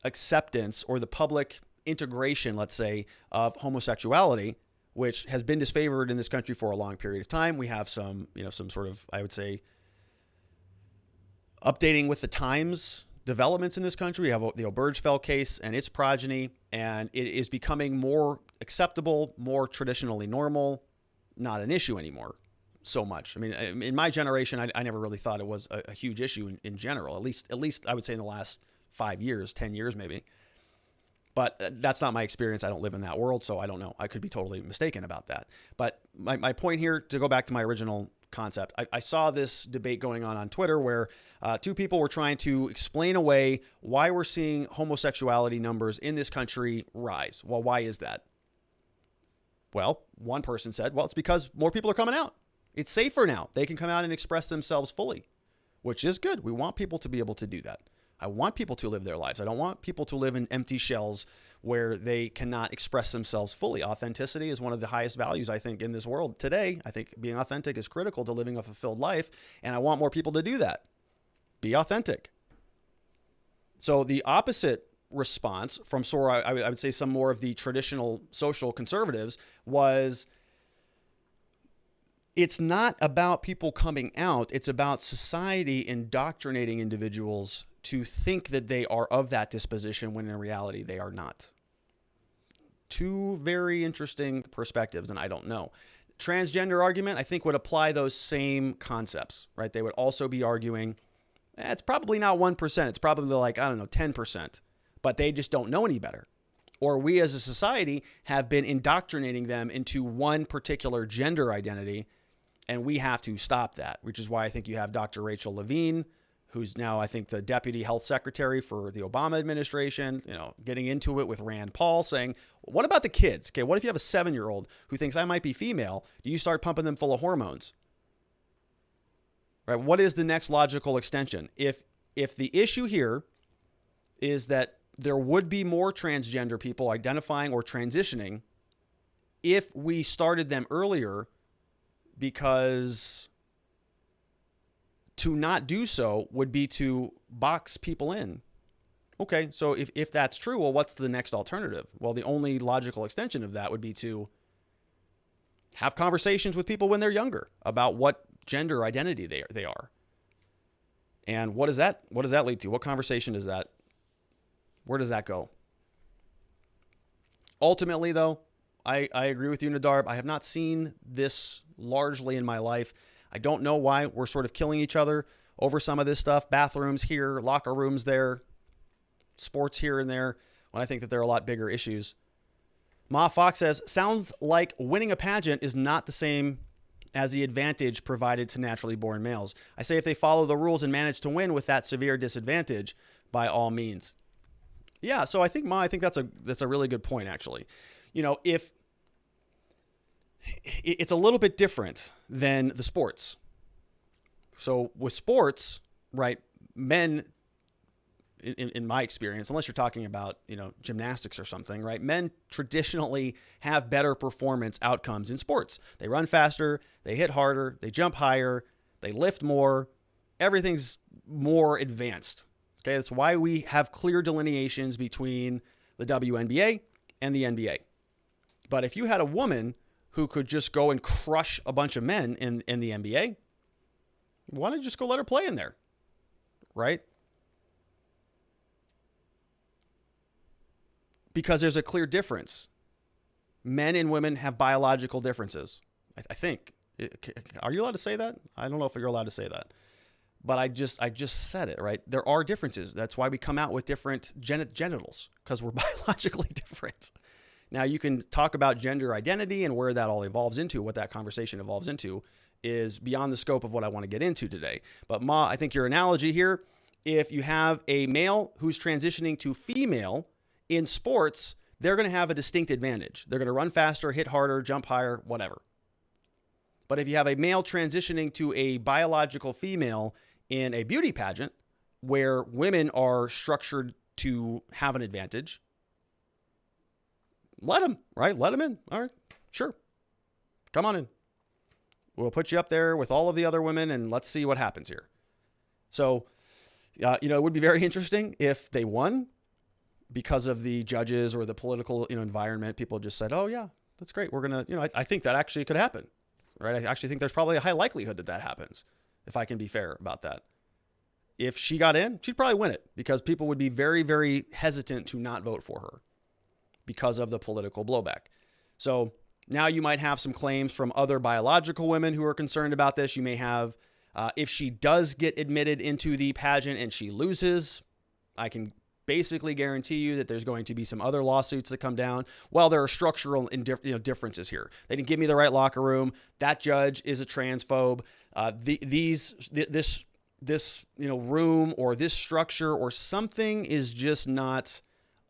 A: acceptance or the public integration, let's say, of homosexuality, which has been disfavored in this country for a long period of time. We have some sort of, I would say, updating with the times developments in this country. We have the Obergefell case and its progeny, and it is becoming more acceptable, more traditionally normal, not an issue anymore so much. I mean, in my generation, I never really thought it was a huge issue in general, at least I would say in the last 5 years, 10 years maybe. But that's not my experience. I don't live in that world, so I don't know. I could be totally mistaken about that. But my point here, to go back to my original concept, I saw this debate going on Twitter where two people were trying to explain away why we're seeing homosexuality numbers in this country rise. Well, why is that? Well, one person said, well, it's because more people are coming out. It's safer now. They can come out and express themselves fully, which is good. We want people to be able to do that. I want people to live their lives. I don't want people to live in empty shells where they cannot express themselves fully. Authenticity is one of the highest values, I think, in this world today. I think being authentic is critical to living a fulfilled life, and I want more people to do that. Be authentic. So the opposite response from I would say some more of the traditional social conservatives was, it's not about people coming out. It's about society indoctrinating individuals to think that they are of that disposition when in reality they are not. Two very interesting perspectives, and I don't know. Transgender argument, I think, would apply those same concepts, right? They would also be arguing, it's probably not 1%. It's probably like, 10%, but they just don't know any better. Or we as a society have been indoctrinating them into one particular gender identity, and we have to stop that, which is why I think you have Dr. Rachel Levine, who's now, I think, the deputy health secretary for the Obama administration, getting into it with Rand Paul, saying, what about the kids? Okay, what if you have a 7-year-old who thinks I might be female? Do you start pumping them full of hormones? Right? What is the next logical extension? If the issue here is that there would be more transgender people identifying or transitioning if we started them earlier, because to not do so would be to box people in. Okay, so if that's true, well, what's the next alternative? Well, the only logical extension of that would be to have conversations with people when they're younger about what gender identity they are. And what does that lead to? What conversation is that? Where does that go? Ultimately, though, I agree with you, Nadarb. I have not seen this largely in my life. I don't know why we're sort of killing each other over some of this stuff. Bathrooms here, locker rooms there, sports here and there, when I think that there are a lot bigger issues. Ma Fox says, sounds like winning a pageant is not the same as the advantage provided to naturally born males. I say if they follow the rules and manage to win with that severe disadvantage, by all means. Yeah, so I think that's a really good point, actually. If it's a little bit different than the sports. So with sports, right, men, in my experience, unless you're talking about, gymnastics or something, right, men traditionally have better performance outcomes in sports. They run faster, they hit harder, they jump higher, they lift more, everything's more advanced. Okay, that's why we have clear delineations between the WNBA and the NBA. But if you had a woman who could just go and crush a bunch of men in the NBA, why don't you just go let her play in there, right? Because there's a clear difference. Men and women have biological differences, I think. Are you allowed to say that? I don't know if you're allowed to say that. But I just said it, right? There are differences. That's why we come out with different genitals, because we're biologically different. Now, you can talk about gender identity and where that all evolves into, what that conversation evolves into, is beyond the scope of what I want to get into today. But Ma, I think your analogy here, if you have a male who's transitioning to female in sports, they're going to have a distinct advantage. They're going to run faster, hit harder, jump higher, whatever. But if you have a male transitioning to a biological female in a beauty pageant where women are structured to have an advantage, let them, right? Let them in. All right, sure. Come on in. We'll put you up there with all of the other women and let's see what happens here. So, it would be very interesting if they won because of the judges or the political, environment. People just said, oh yeah, that's great. We're going to, I think that actually could happen, right? I actually think there's probably a high likelihood that happens, if I can be fair about that. If she got in, she'd probably win it because people would be very, very hesitant to not vote for her because of the political blowback. So now you might have some claims from other biological women who are concerned about this. You may have, if she does get admitted into the pageant and she loses, I can basically guarantee you that there's going to be some other lawsuits that come down. Well, there are structural differences here. They didn't give me the right locker room. That judge is a transphobe. This room or this structure or something is just not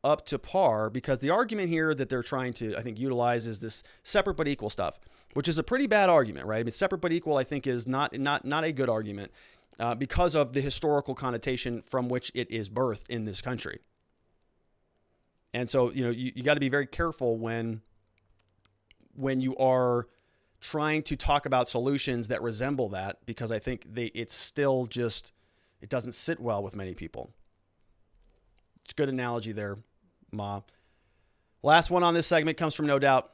A: up to par, because the argument here that they're trying to, I think, utilize is this separate but equal stuff, which is a pretty bad argument, right? I mean, separate but equal, I think, is not a good argument. because of the historical connotation from which it is birthed in this country. And so, you got to be very careful when you are trying to talk about solutions that resemble that, because I think it's still just, it doesn't sit well with many people. It's a good analogy there, Ma. Last one on this segment comes from No Doubt.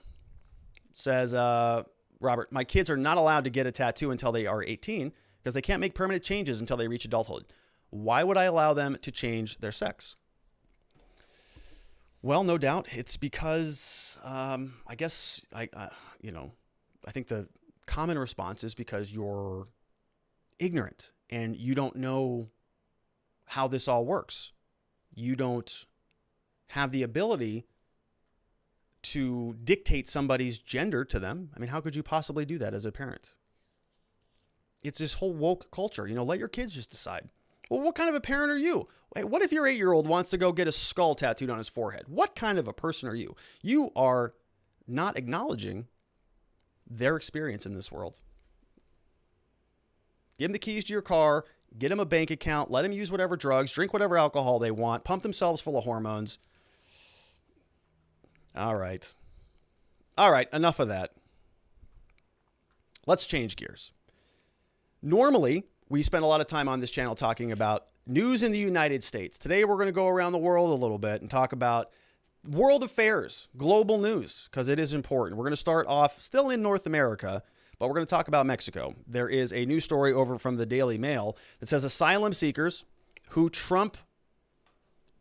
A: Says, Robert, my kids are not allowed to get a tattoo until they are 18 because they can't make permanent changes until they reach adulthood. Why would I allow them to change their sex? Well, No Doubt, it's because I think the common response is because you're ignorant and you don't know how this all works. You don't have the ability to dictate somebody's gender to them. I mean, how could you possibly do that as a parent? It's this whole woke culture. Let your kids just decide. Well, what kind of a parent are you? What if your 8-year-old wants to go get a skull tattooed on his forehead? What kind of a person are you? You are not acknowledging their experience in this world. Give them the keys to your car, get them a bank account, let them use whatever drugs, drink whatever alcohol they want, pump themselves full of hormones. All right, enough of that. Let's change gears. Normally, we spend a lot of time on this channel talking about news in the United States. Today, we're going to go around the world a little bit and talk about world affairs, global news, because it is important. We're going to start off still in North America, but we're going to talk about Mexico. There is a news story over from the Daily Mail that says asylum seekers who Trump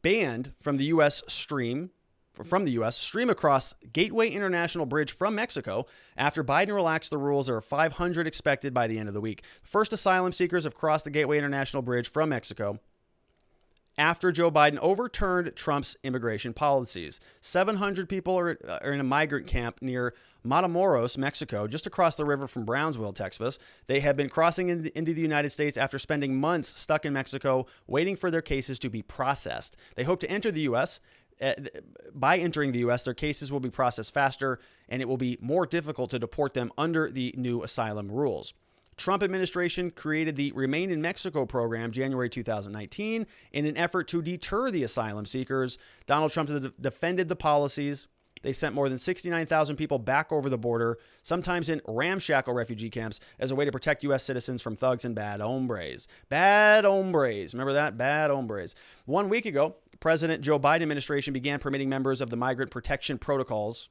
A: banned from the U.S. stream across Gateway International Bridge from Mexico after Biden relaxed the rules. There are 500 expected by the end of the week. First asylum seekers have crossed the Gateway International Bridge from Mexico after Joe Biden overturned Trump's immigration policies. 700 people are in a migrant camp near Matamoros, Mexico, just across the river from Brownsville, Texas. They have been crossing into the United States after spending months stuck in Mexico, waiting for their cases to be processed. They hope to enter the U.S. By entering the U.S., their cases will be processed faster, and it will be more difficult to deport them under the new asylum rules. Trump administration created the Remain in Mexico program January 2019 in an effort to deter the asylum seekers. Donald Trump defended the policies. They sent more than 69,000 people back over the border, sometimes in ramshackle refugee camps, as a way to protect U.S. citizens from thugs and bad hombres. Bad hombres. Remember that? Bad hombres. 1 week ago, President Joe Biden administration began permitting members of the migrant protection protocols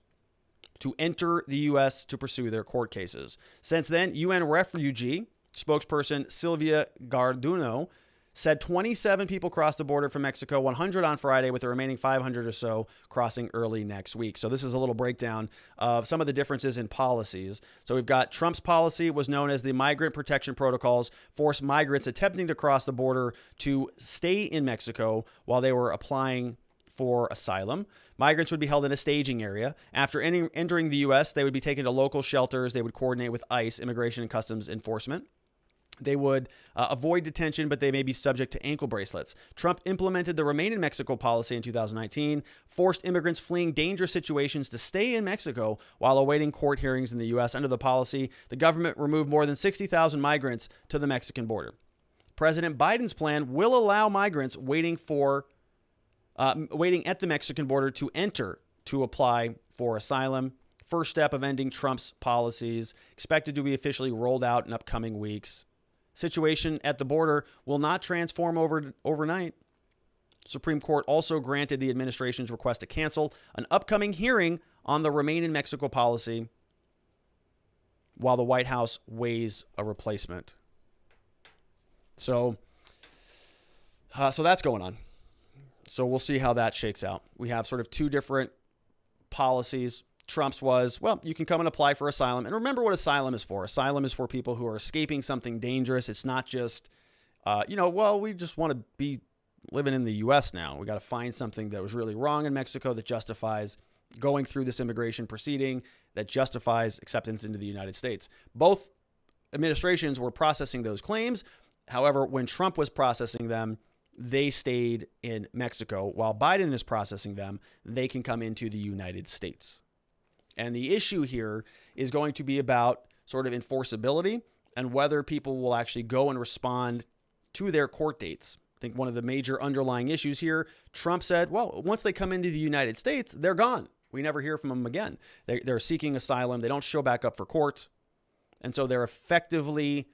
A: to enter the U.S. to pursue their court cases. Since then, UN refugee spokesperson Sylvia Garduno said 27 people crossed the border from Mexico, 100 on Friday, with the remaining 500 or so crossing early next week. So this is a little breakdown of some of the differences in policies. So we've got Trump's policy was known as the Migrant Protection Protocols, forced migrants attempting to cross the border to stay in Mexico while they were applying for asylum. Migrants would be held in a staging area. After entering the U.S., they would be taken to local shelters. They would coordinate with ICE, Immigration and Customs Enforcement. They would avoid detention, but they may be subject to ankle bracelets. Trump implemented the Remain in Mexico policy in 2019, forced immigrants fleeing dangerous situations to stay in Mexico while awaiting court hearings in the U.S. Under the policy, the government removed more than 60,000 migrants to the Mexican border. President Biden's plan will allow migrants waiting at the Mexican border to enter to apply for asylum. First step of ending Trump's policies, expected to be officially rolled out in upcoming weeks. Situation at the border will not transform overnight. Supreme Court also granted the administration's request to cancel an upcoming hearing on the Remain in Mexico policy while the White House weighs a replacement. So that's going on. So we'll see how that shakes out. We have sort of two different policies. Trump's was, well, you can come and apply for asylum. And remember what asylum is for. Asylum is for people who are escaping something dangerous. It's not just, we just want to be living in the U.S. now. We got to find something that was really wrong in Mexico that justifies going through this immigration proceeding, that justifies acceptance into the United States. Both administrations were processing those claims. However, when Trump was processing them, they stayed in Mexico. While Biden is processing them, they can come into the United States. And the issue here is going to be about sort of enforceability and whether people will actually go and respond to their court dates. I think one of the major underlying issues here, Trump said, well, once they come into the United States, they're gone. We never hear from them again. They're seeking asylum. They don't show back up for court. And so they're effectively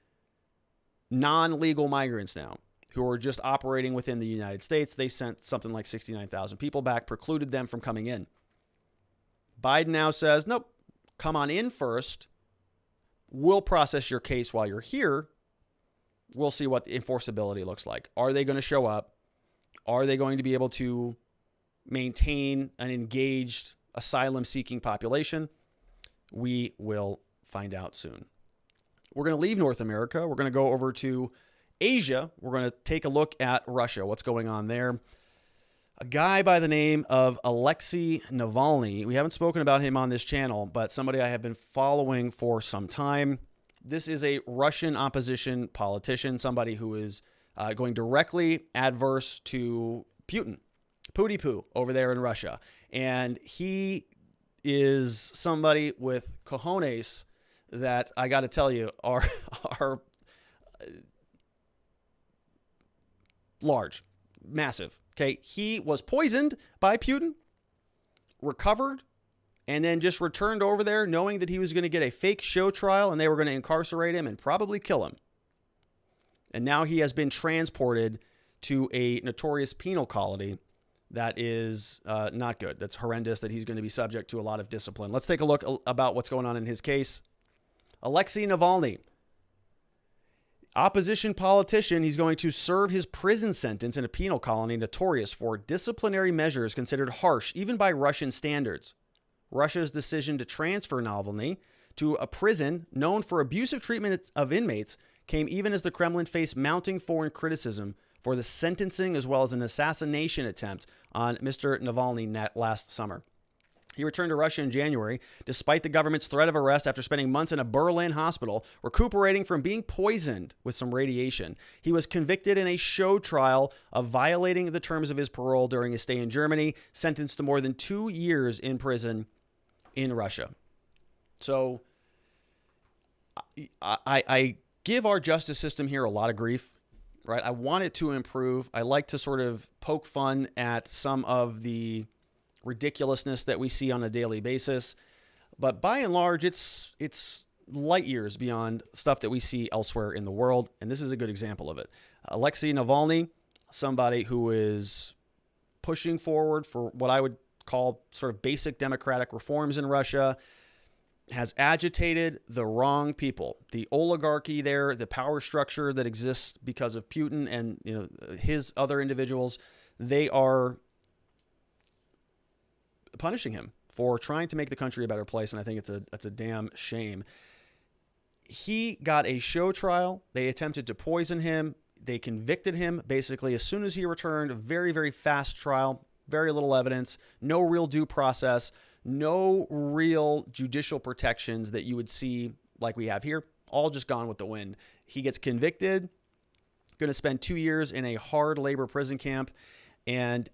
A: non-legal migrants now who are just operating within the United States. They sent something like 69,000 people back, precluded them from coming in. Biden now says, nope, come on in first. We'll process your case while you're here. We'll see what the enforceability looks like. Are they going to show up? Are they going to be able to maintain an engaged asylum-seeking population? We will find out soon. We're going to leave North America. We're going to go over to Asia. We're going to take a look at Russia, what's going on there. A guy by the name of Aleksei Navalny. We haven't spoken about him on this channel, but somebody I have been following for some time. This is a Russian opposition politician, somebody who is going directly adverse to Putin, Pooty-poo over there in Russia. And he is somebody with cojones that I got to tell you are large, massive. Okay, he was poisoned by Putin, recovered, and then just returned over there knowing that he was going to get a fake show trial and they were going to incarcerate him and probably kill him. And now he has been transported to a notorious penal colony that is not good. That's horrendous, that he's going to be subject to a lot of discipline. Let's take a look about what's going on in his case. Aleksei Navalny, opposition politician. He's going to serve his prison sentence in a penal colony notorious for disciplinary measures considered harsh, even by Russian standards. Russia's decision to transfer Navalny to a prison known for abusive treatment of inmates came even as the Kremlin faced mounting foreign criticism for the sentencing as well as an assassination attempt on Mr. Navalny last summer. He returned to Russia in January, despite the government's threat of arrest after spending months in a Berlin hospital, recuperating from being poisoned with some radiation. He was convicted in a show trial of violating the terms of his parole during his stay in Germany, sentenced to more than 2 years in prison in Russia. So I give our justice system here a lot of grief, right? I want it to improve. I like to sort of poke fun at some of the ridiculousness that we see on a daily basis. But by and large, it's light years beyond stuff that we see elsewhere in the world. And this is a good example of it. Aleksei Navalny, somebody who is pushing forward for what I would call sort of basic democratic reforms in Russia, has agitated the wrong people. The oligarchy there, the power structure that exists because of Putin and his other individuals, they are punishing him for trying to make the country a better place, and I think it's a damn shame. He got a show trial. They attempted to poison him. They convicted him basically as soon as he returned. A very, very fast trial, very little evidence, no real due process, no real judicial protections that you would see like we have here, all just gone with the wind. He gets convicted, going to spend 2 years in a hard labor prison camp. And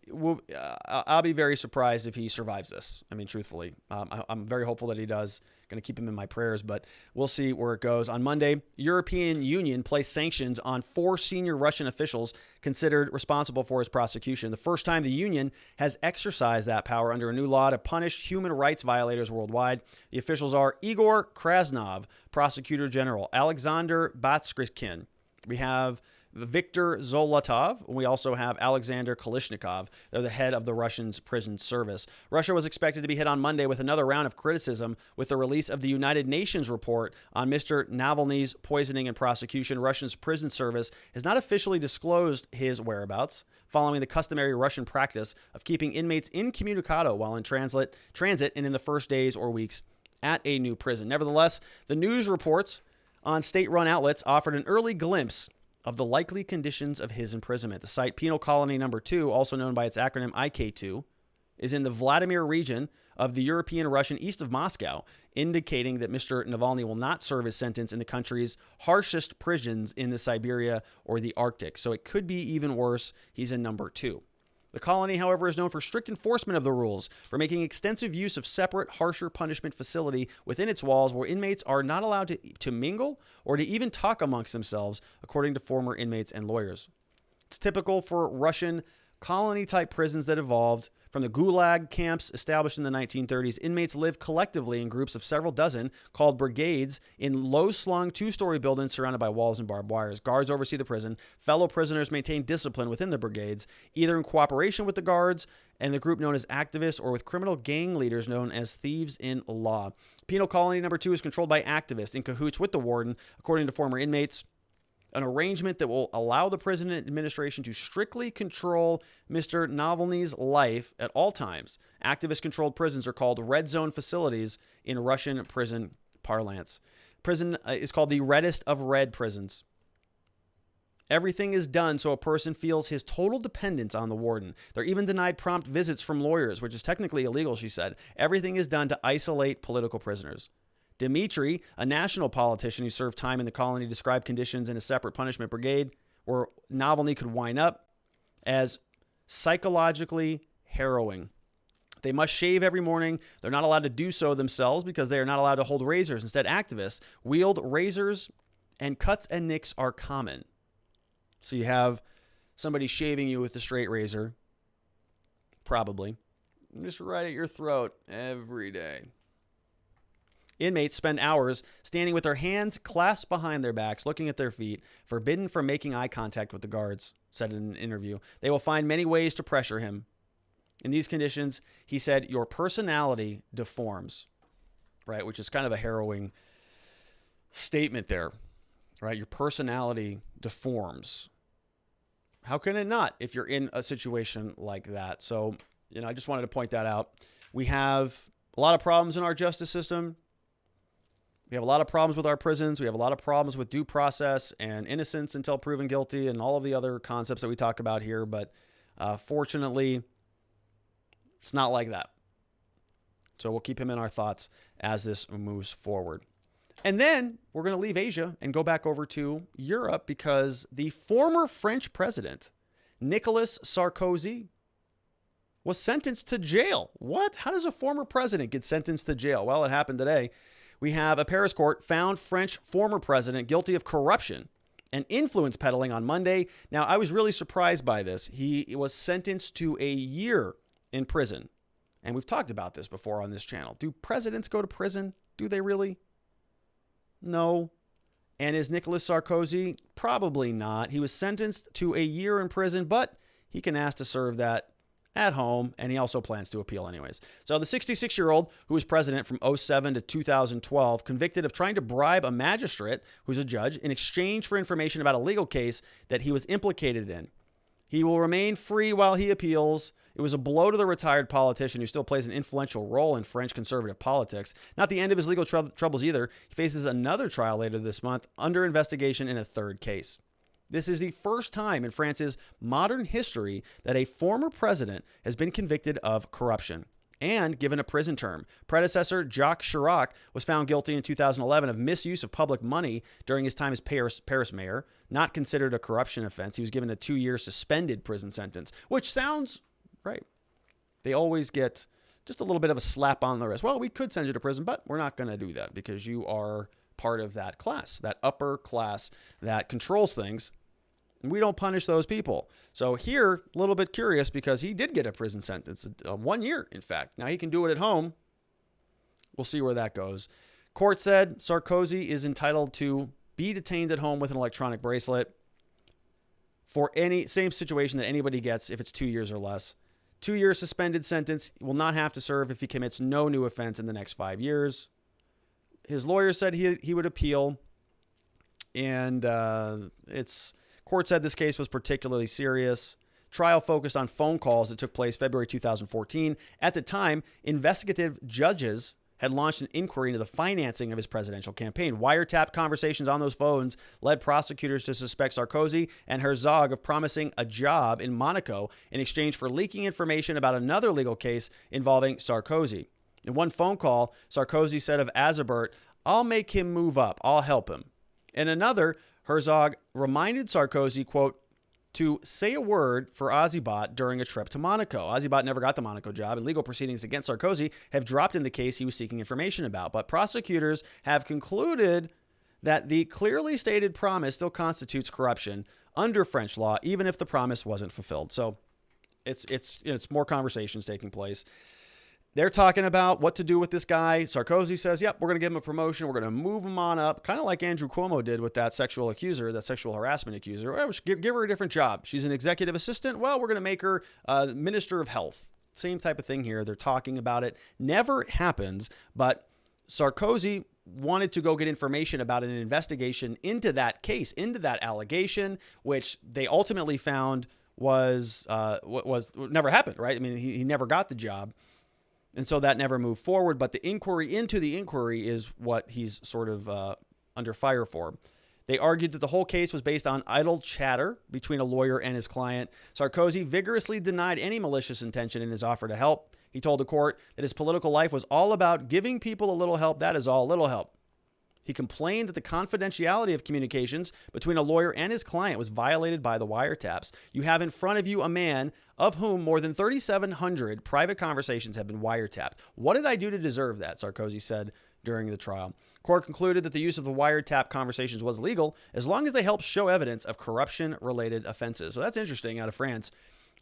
A: I'll be very surprised if he survives this. I mean, truthfully, I'm very hopeful that he does. Going to keep him in my prayers, but we'll see where it goes. On Monday, European Union placed sanctions on 4 senior Russian officials considered responsible for his prosecution. The first time the union has exercised that power under a new law to punish human rights violators worldwide. The officials are Igor Krasnov, Prosecutor General, Alexander Batskrikin. We have Viktor Zolotov. We also have Alexander Kalishnikov. They're the head of the Russians' prison service. Russia was expected to be hit on Monday with another round of criticism with the release of the United Nations report on Mr. Navalny's poisoning and prosecution. Russia's prison service has not officially disclosed his whereabouts, following the customary Russian practice of keeping inmates incommunicado while in transit and in the first days or weeks at a new prison. Nevertheless, the news reports on state-run outlets offered an early glimpse of the likely conditions of his imprisonment. The site Penal Colony Number 2, also known by its acronym IK2, is in the Vladimir region of the European Russian east of Moscow, indicating that Mr. Navalny will not serve his sentence in the country's harshest prisons in the Siberia or the Arctic. So it could be even worse. He's in Number 2. The colony, however, is known for strict enforcement of the rules, for making extensive use of separate, harsher punishment facility within its walls where inmates are not allowed to mingle or to even talk amongst themselves, according to former inmates and lawyers. It's typical for Russian colony-type prisons that evolved from the Gulag camps established in the 1930s. Inmates live collectively in groups of several dozen, called brigades, in low-slung two-story buildings surrounded by walls and barbed wires. Guards oversee the prison. Fellow prisoners maintain discipline within the brigades, either in cooperation with the guards and the group known as activists, or with criminal gang leaders known as thieves in law. Penal colony number 2 is controlled by activists in cahoots with the warden, according to former inmates. An arrangement that will allow the prison administration to strictly control Mr. Navalny's life at all times. Activist-controlled prisons are called red zone facilities in Russian prison parlance. Prison is called the reddest of red prisons. Everything is done so a person feels his total dependence on the warden. They're even denied prompt visits from lawyers, which is technically illegal, she said. Everything is done to isolate political prisoners. Dmitry, a national politician who served time in the colony, described conditions in a separate punishment brigade where Navalny could wind up as psychologically harrowing. They must shave every morning. They're not allowed to do so themselves because they are not allowed to hold razors. Instead, activists wield razors, and cuts and nicks are common. So you have somebody shaving you with a straight razor, probably, just right at your throat every day. Inmates spend hours standing with their hands clasped behind their backs, looking at their feet, forbidden from making eye contact with the guards, said in an interview. They will find many ways to pressure him. In these conditions, he said, your personality deforms, right? Which is kind of a harrowing statement there, right? Your personality deforms. How can it not if you're in a situation like that? So, I just wanted to point that out. We have a lot of problems in our justice system. We have a lot of problems with our prisons. We have a lot of problems with due process and innocence until proven guilty and all of the other concepts that we talk about here. But fortunately, it's not like that. So we'll keep him in our thoughts as this moves forward. And then we're going to leave Asia and go back over to Europe because the former French president, Nicolas Sarkozy, was sentenced to jail. What? How does a former president get sentenced to jail? Well, it happened today. We have a Paris court found French former president guilty of corruption and influence peddling on Monday. Now, I was really surprised by this. He was sentenced to a year in prison. And we've talked about this before on this channel. Do presidents go to prison? Do they really? No. And is Nicolas Sarkozy? Probably not. He was sentenced to a year in prison, but he can ask to serve that at home, and he also plans to appeal anyways. So the 66-year-old, who was president from 2007 to 2012, convicted of trying to bribe a magistrate, who's a judge, in exchange for information about a legal case that he was implicated in. He will remain free while he appeals. It was a blow to the retired politician who still plays an influential role in French conservative politics. Not the end of his legal troubles either. He faces another trial later this month under investigation in a third case. This is the first time in France's modern history that a former president has been convicted of corruption and given a prison term. Predecessor Jacques Chirac was found guilty in 2011 of misuse of public money during his time as Paris mayor, not considered a corruption offense. He was given a 2-year suspended prison sentence, which sounds right. They always get just a little bit of a slap on the wrist. Well, we could send you to prison, but we're not going to do that because you are part of that class, that upper class that controls things. And we don't punish those people. So here, a little bit curious because he did get a prison sentence, 1 year, in fact. Now he can do it at home. We'll see where that goes. Court said Sarkozy is entitled to be detained at home with an electronic bracelet for any same situation that anybody gets if it's 2 years or less. 2-year suspended sentence will not have to serve if he commits no new offense in the next 5 years. His lawyer said he would appeal, and court said this case was particularly serious. Trial focused on phone calls that took place February 2014. At the time, investigative judges had launched an inquiry into the financing of his presidential campaign. Wiretapped conversations on those phones led prosecutors to suspect Sarkozy and Herzog of promising a job in Monaco in exchange for leaking information about another legal case involving Sarkozy. In one phone call, Sarkozy said of Azabert, "I'll make him move up. I'll help him." In another, Herzog reminded Sarkozy, quote, to say a word for Ozibot during a trip to Monaco. Ozibot never got the Monaco job, and legal proceedings against Sarkozy have dropped in the case he was seeking information about. But prosecutors have concluded that the clearly stated promise still constitutes corruption under French law, even if the promise wasn't fulfilled. So it's more conversations taking place. They're talking about what to do with this guy. Sarkozy says, yep, we're going to give him a promotion. We're going to move him on up, kind of like Andrew Cuomo did with that sexual accuser, that sexual harassment accuser. Well, give her a different job. She's an executive assistant. Well, we're going to make her Minister of Health. Same type of thing here. They're talking about it. Never happens, but Sarkozy wanted to go get information about an investigation into that case, into that allegation, which they ultimately found was never happened, right? I mean, he never got the job. And so that never moved forward. But the inquiry into the inquiry is what he's sort of under fire for. They argued that the whole case was based on idle chatter between a lawyer and his client. Sarkozy vigorously denied any malicious intention in his offer to help. He told the court that his political life was all about giving people a little help. That is all, a little help. He complained that the confidentiality of communications between a lawyer and his client was violated by the wiretaps. You have in front of you a man of whom more than 3,700 private conversations have been wiretapped. What did I do to deserve that? Sarkozy said during the trial. Court concluded that the use of the wiretap conversations was legal as long as they helped show evidence of corruption-related offenses. So that's interesting out of France.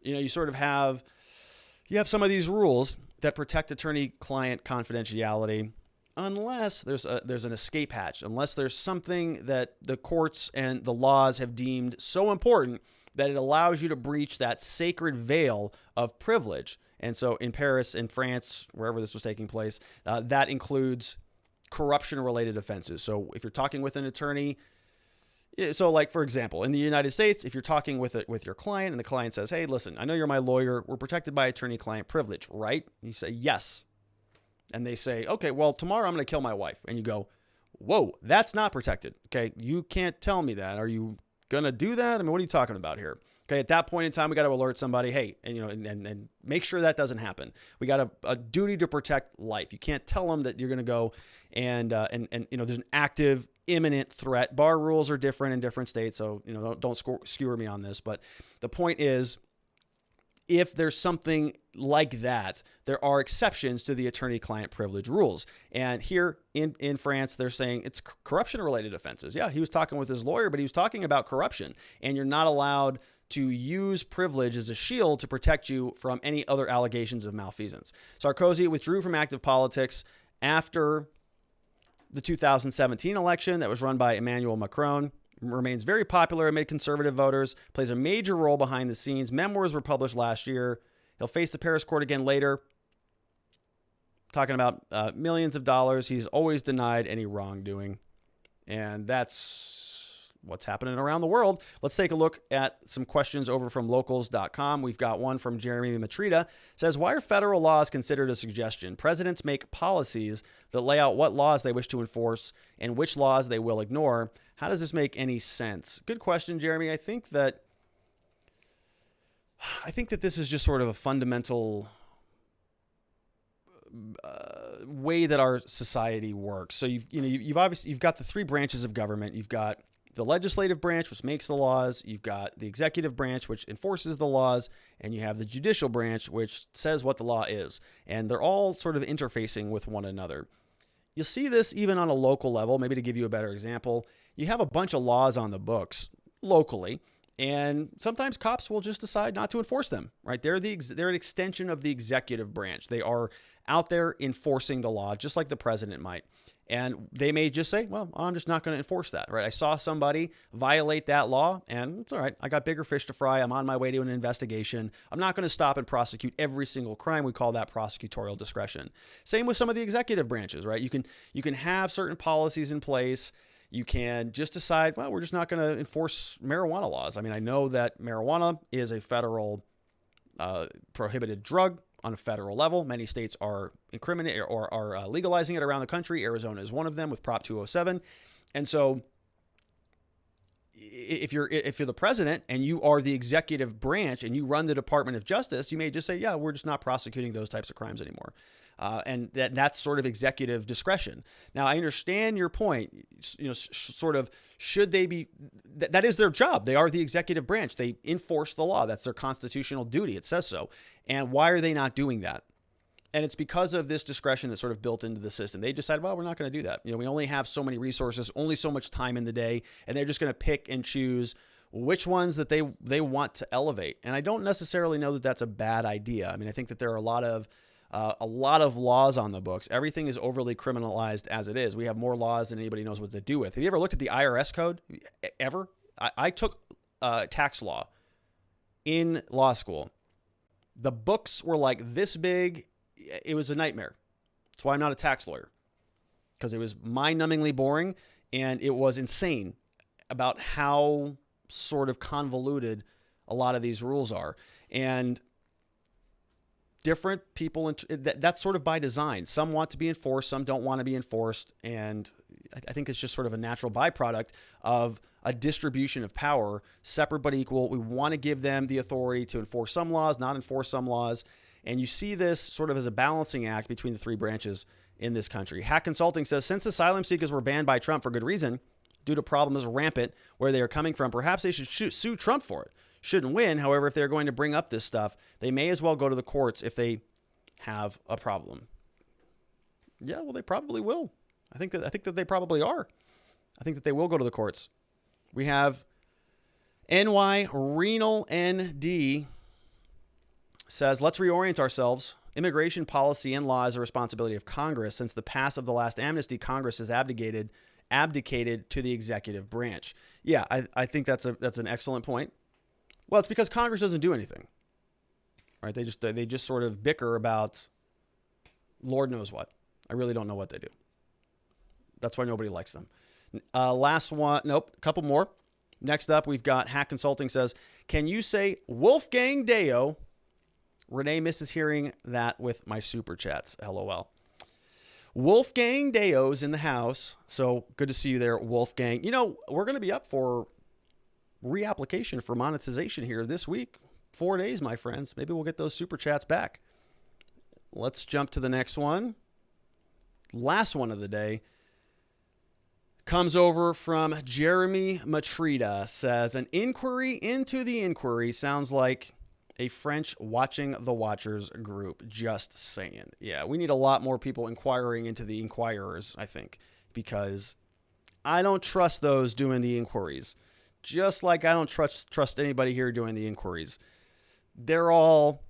A: You know, you sort of have some of these rules that protect attorney-client confidentiality, unless there's an escape hatch, unless there's something that the courts and the laws have deemed so important that it allows you to breach that sacred veil of privilege. And so in Paris, in France, wherever this was taking place, that includes corruption-related offenses. So if you're talking with an attorney, so like, for example, in the United States, if you're talking with your client and the client says, hey, listen, I know you're my lawyer. We're protected by attorney-client privilege, right? And you say, yes. And they say, okay, well, tomorrow I'm going to kill my wife. And you go, whoa, that's not protected. Okay, you can't tell me that. Are you going to do that? I mean, what are you talking about here? Okay, at that point in time, we got to alert somebody, hey, and make sure that doesn't happen. We got a duty to protect life. You can't tell them that you're going to go and there's an active, imminent threat. Bar rules are different in different states, so don't skewer me on this. But the point is, if there's something like that, there are exceptions to the attorney-client privilege rules. And here in France, they're saying it's corruption-related offenses. Yeah, he was talking with his lawyer, but he was talking about corruption. And you're not allowed to use privilege as a shield to protect you from any other allegations of malfeasance. Sarkozy withdrew from active politics after the 2017 election that was run by Emmanuel Macron. Remains very popular amid conservative voters, plays a major role behind the scenes. Memoirs were published last year. He'll face the Paris court again later. Talking about millions of dollars. He's always denied any wrongdoing. And that's what's happening around the world. Let's take a look at some questions over from locals.com. We've got one from Jeremy Matrita. It says, why are federal laws considered a suggestion? Presidents make policies that lay out what laws they wish to enforce and which laws they will ignore. How does this make any sense? Good question, Jeremy. I think that this is just sort of a fundamental way that our society works. So you've obviously got the three branches of government. You've got the legislative branch, which makes the laws. You've got the executive branch, which enforces the laws, and you have the judicial branch, which says what the law is. And they're all sort of interfacing with one another. You'll see this even on a local level. Maybe to give you a better example, you have a bunch of laws on the books locally, and sometimes cops will just decide not to enforce them, right? They're an extension of the executive branch. They are out there enforcing the law, just like the president might. And they may just say, well, I'm just not going to enforce that, right? I saw somebody violate that law, and it's all right. I got bigger fish to fry. I'm on my way to an investigation. I'm not going to stop and prosecute every single crime. We call that prosecutorial discretion. Same with some of the executive branches, right? You can have certain policies in place. You can just decide, well, we're just not going to enforce marijuana laws. I mean, I know that marijuana is a federal prohibited drug on a federal level. Many states are incriminating or are legalizing it around the country. Arizona is one of them with Prop 207. And so if you're the president and you are the executive branch and you run the Department of Justice, you may just say, yeah, we're just not prosecuting those types of crimes anymore. And that's sort of executive discretion. Now, I understand your point, sort of, should they be, that is their job. They are the executive branch. They enforce the law. That's their constitutional duty. It says so. And why are they not doing that? And it's because of this discretion that's sort of built into the system. They decided, well, we're not going to do that. We only have so many resources, only so much time in the day, and they're just going to pick and choose which ones that they want to elevate. And I don't necessarily know that that's a bad idea. I mean, I think that there are a lot of laws on the books. Everything is overly criminalized as it is. We have more laws than anybody knows what to do with. Have you ever looked at the IRS code? Ever? I took tax law in law school. The books were like this big. It was a nightmare. That's why I'm not a tax lawyer, because it was mind-numbingly boring, and it was insane about how sort of convoluted a lot of these rules are. And different people, that's sort of by design. Some want to be enforced, some don't want to be enforced. And I think it's just sort of a natural byproduct of a distribution of power, separate but equal. We want to give them the authority to enforce some laws, not enforce some laws. And you see this sort of as a balancing act between the three branches in this country. Hack Consulting says, since asylum seekers were banned by Trump for good reason, due to problems rampant where they are coming from, perhaps they should sue Trump for it. Shouldn't win. However, if they're going to bring up this stuff, they may as well go to the courts if they have a problem. Yeah, well, they probably will. I think that they probably are. I think that they will go to the courts. We have NY Renal ND says, let's reorient ourselves. Immigration policy and law is a responsibility of Congress. Since the pass of the last amnesty, Congress has abdicated to the executive branch. Yeah, I think that's an excellent point. Well, it's because Congress doesn't do anything, right? They just sort of bicker about Lord knows what. I really don't know what they do. That's why nobody likes them. Last one. Nope. A couple more. Next up, we've got Hack Consulting says, can you say Wolfgang Deo? Renee misses hearing that with my super chats. LOL. Wolfgang Deo's in the house. So good to see you there, Wolfgang. We're going to be up for reapplication for monetization here this week. 4 days, my friends. Maybe we'll get those super chats back. Let's jump to the next one. Last one of the day comes over from Jeremy Matrida. Says, an inquiry into the inquiry sounds like a French watching the watchers group. Just saying. Yeah, we need a lot more people inquiring into the inquirers, I think, because I don't trust those doing the inquiries. Just like I don't trust anybody here doing the inquiries. They're all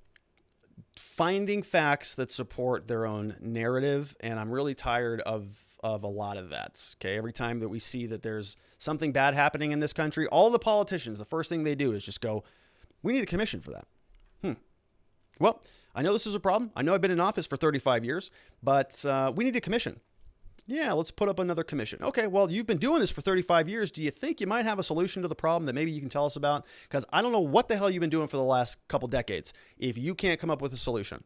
A: finding facts that support their own narrative, and I'm really tired of a lot of that. Okay, every time that we see that there's something bad happening in this country, all the politicians, the first thing they do is just go, we need a commission for that. Well, I know this is a problem. I know I've been in office for 35 years, but we need a commission. Yeah, let's put up another commission. Okay, well, you've been doing this for 35 years. Do you think you might have a solution to the problem that maybe you can tell us about? Because I don't know what the hell you've been doing for the last couple decades if you can't come up with a solution.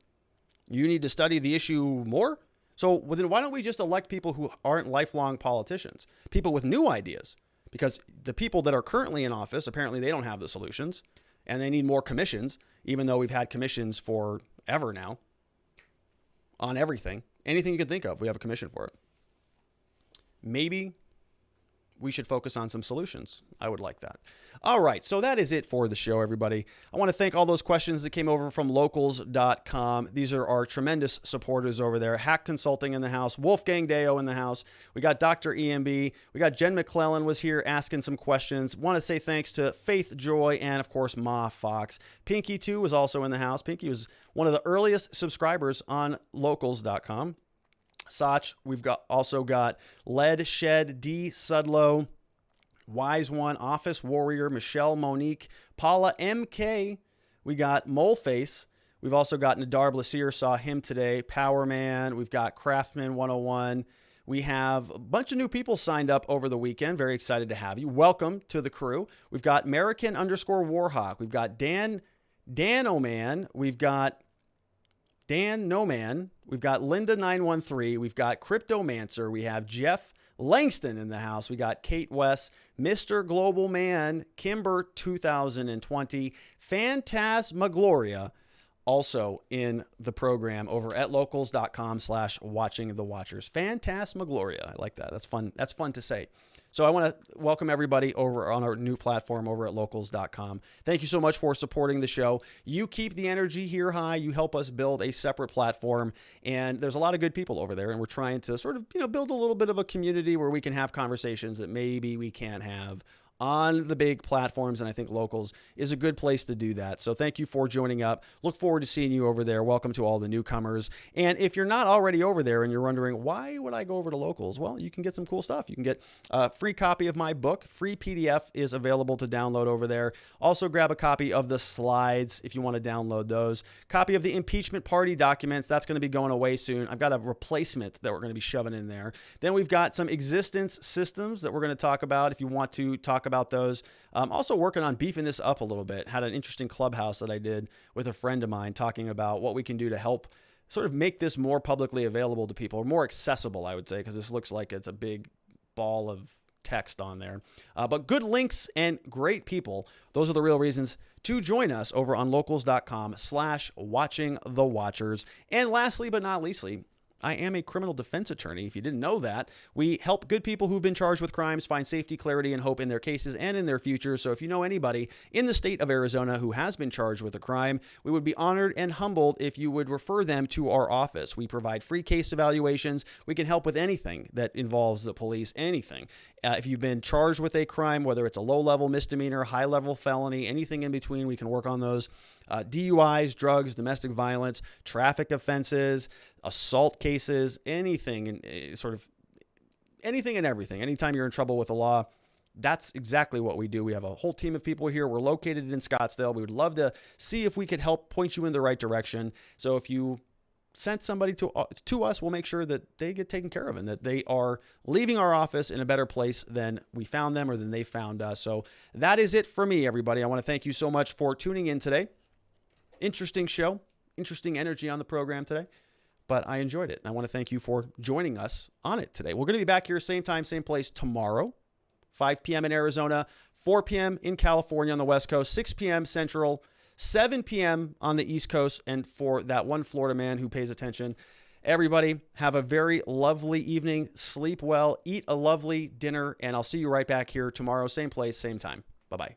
A: You need to study the issue more? So then why don't we just elect people who aren't lifelong politicians, people with new ideas? Because the people that are currently in office, apparently they don't have the solutions, and they need more commissions, even though we've had commissions forever now on everything. Anything you can think of, we have a commission for it. Maybe we should focus on some solutions. I would like that. All right, so that is it for the show, everybody. I want to thank all those questions that came over from locals.com. These are our tremendous supporters over there. Hack Consulting in the house. Wolfgang Deo in the house. We got Dr. EMB. We got Jen McClellan was here asking some questions. Want to say thanks to Faith Joy and, of course, Ma Fox. Pinky, too, was also in the house. Pinky was one of the earliest subscribers on locals.com. Sach, we've also got Lead Shed, D Sudlow, Wise One, Office Warrior, Michelle Monique, Paula MK. We got Moleface. We've also got Nadar Blasier, saw him today. Power Man. We've got Craftman 101. We have a bunch of new people signed up over the weekend. Very excited to have you. Welcome to the crew. We've got American_Warhawk. We've got Dan Oman. We've got Dan No Man. We've got Linda 913. We've got Cryptomancer. We have Jeff Langston in the house. We got Kate West, Mr. Global Man, Kimber 2020, Phantasmagloria, also in the program over at locals.com/watching the watchers. Phantasmagloria. I like that. That's fun. That's fun to say. So I want to welcome everybody over on our new platform over at locals.com. Thank you so much for supporting the show. You keep the energy here high. You help us build a separate platform. And there's a lot of good people over there. And we're trying to sort of, build a little bit of a community where we can have conversations that maybe we can't have on the big platforms, and I think Locals is a good place to do that. So thank you for joining up. Look forward to seeing you over there. Welcome to all the newcomers. And if you're not already over there and you're wondering, why would I go over to Locals? Well, you can get some cool stuff. You can get a free copy of my book. Free PDF is available to download over there. Also grab a copy of the slides if you want to download those. Copy of the impeachment party documents. That's going to be going away soon. I've got a replacement that we're going to be shoving in there. Then we've got some existence systems that we're going to talk about if you want to talk about those. Also working on beefing this up a little bit. Had an interesting clubhouse that I did with a friend of mine talking about what we can do to help sort of make this more publicly available to people, or more accessible, I would say, because this looks like it's a big ball of text on there. But good links and great people. Those are the real reasons to join us over on locals.com/watching the watchers. And lastly, but not leastly, I am a criminal defense attorney. If you didn't know that, we help good people who've been charged with crimes find safety, clarity, and hope in their cases and in their future. So if you know anybody in the state of Arizona who has been charged with a crime, we would be honored and humbled if you would refer them to our office. We provide free case evaluations. We can help with anything that involves the police, anything. If you've been charged with a crime, whether it's a low-level misdemeanor, high-level felony, anything in between, we can work on those. DUIs, drugs, domestic violence, traffic offenses, assault cases, anything, and anything and everything. Anytime you're in trouble with the law, that's exactly what we do. We have a whole team of people here. We're located in Scottsdale. We would love to see if we could help point you in the right direction. So if you sent somebody to us, we'll make sure that they get taken care of and that they are leaving our office in a better place than we found them or than they found us. So that is it for me, everybody. I want to thank you so much for tuning in today. Interesting show, interesting energy on the program today, but I enjoyed it. And I want to thank you for joining us on it today. We're going to be back here same time, same place tomorrow, 5 p.m. in Arizona, 4 p.m. in California on the West Coast, 6 p.m. Central, 7 p.m. on the East Coast. And for that one Florida man who pays attention, everybody have a very lovely evening. Sleep well, eat a lovely dinner, and I'll see you right back here tomorrow, same place, same time. Bye-bye.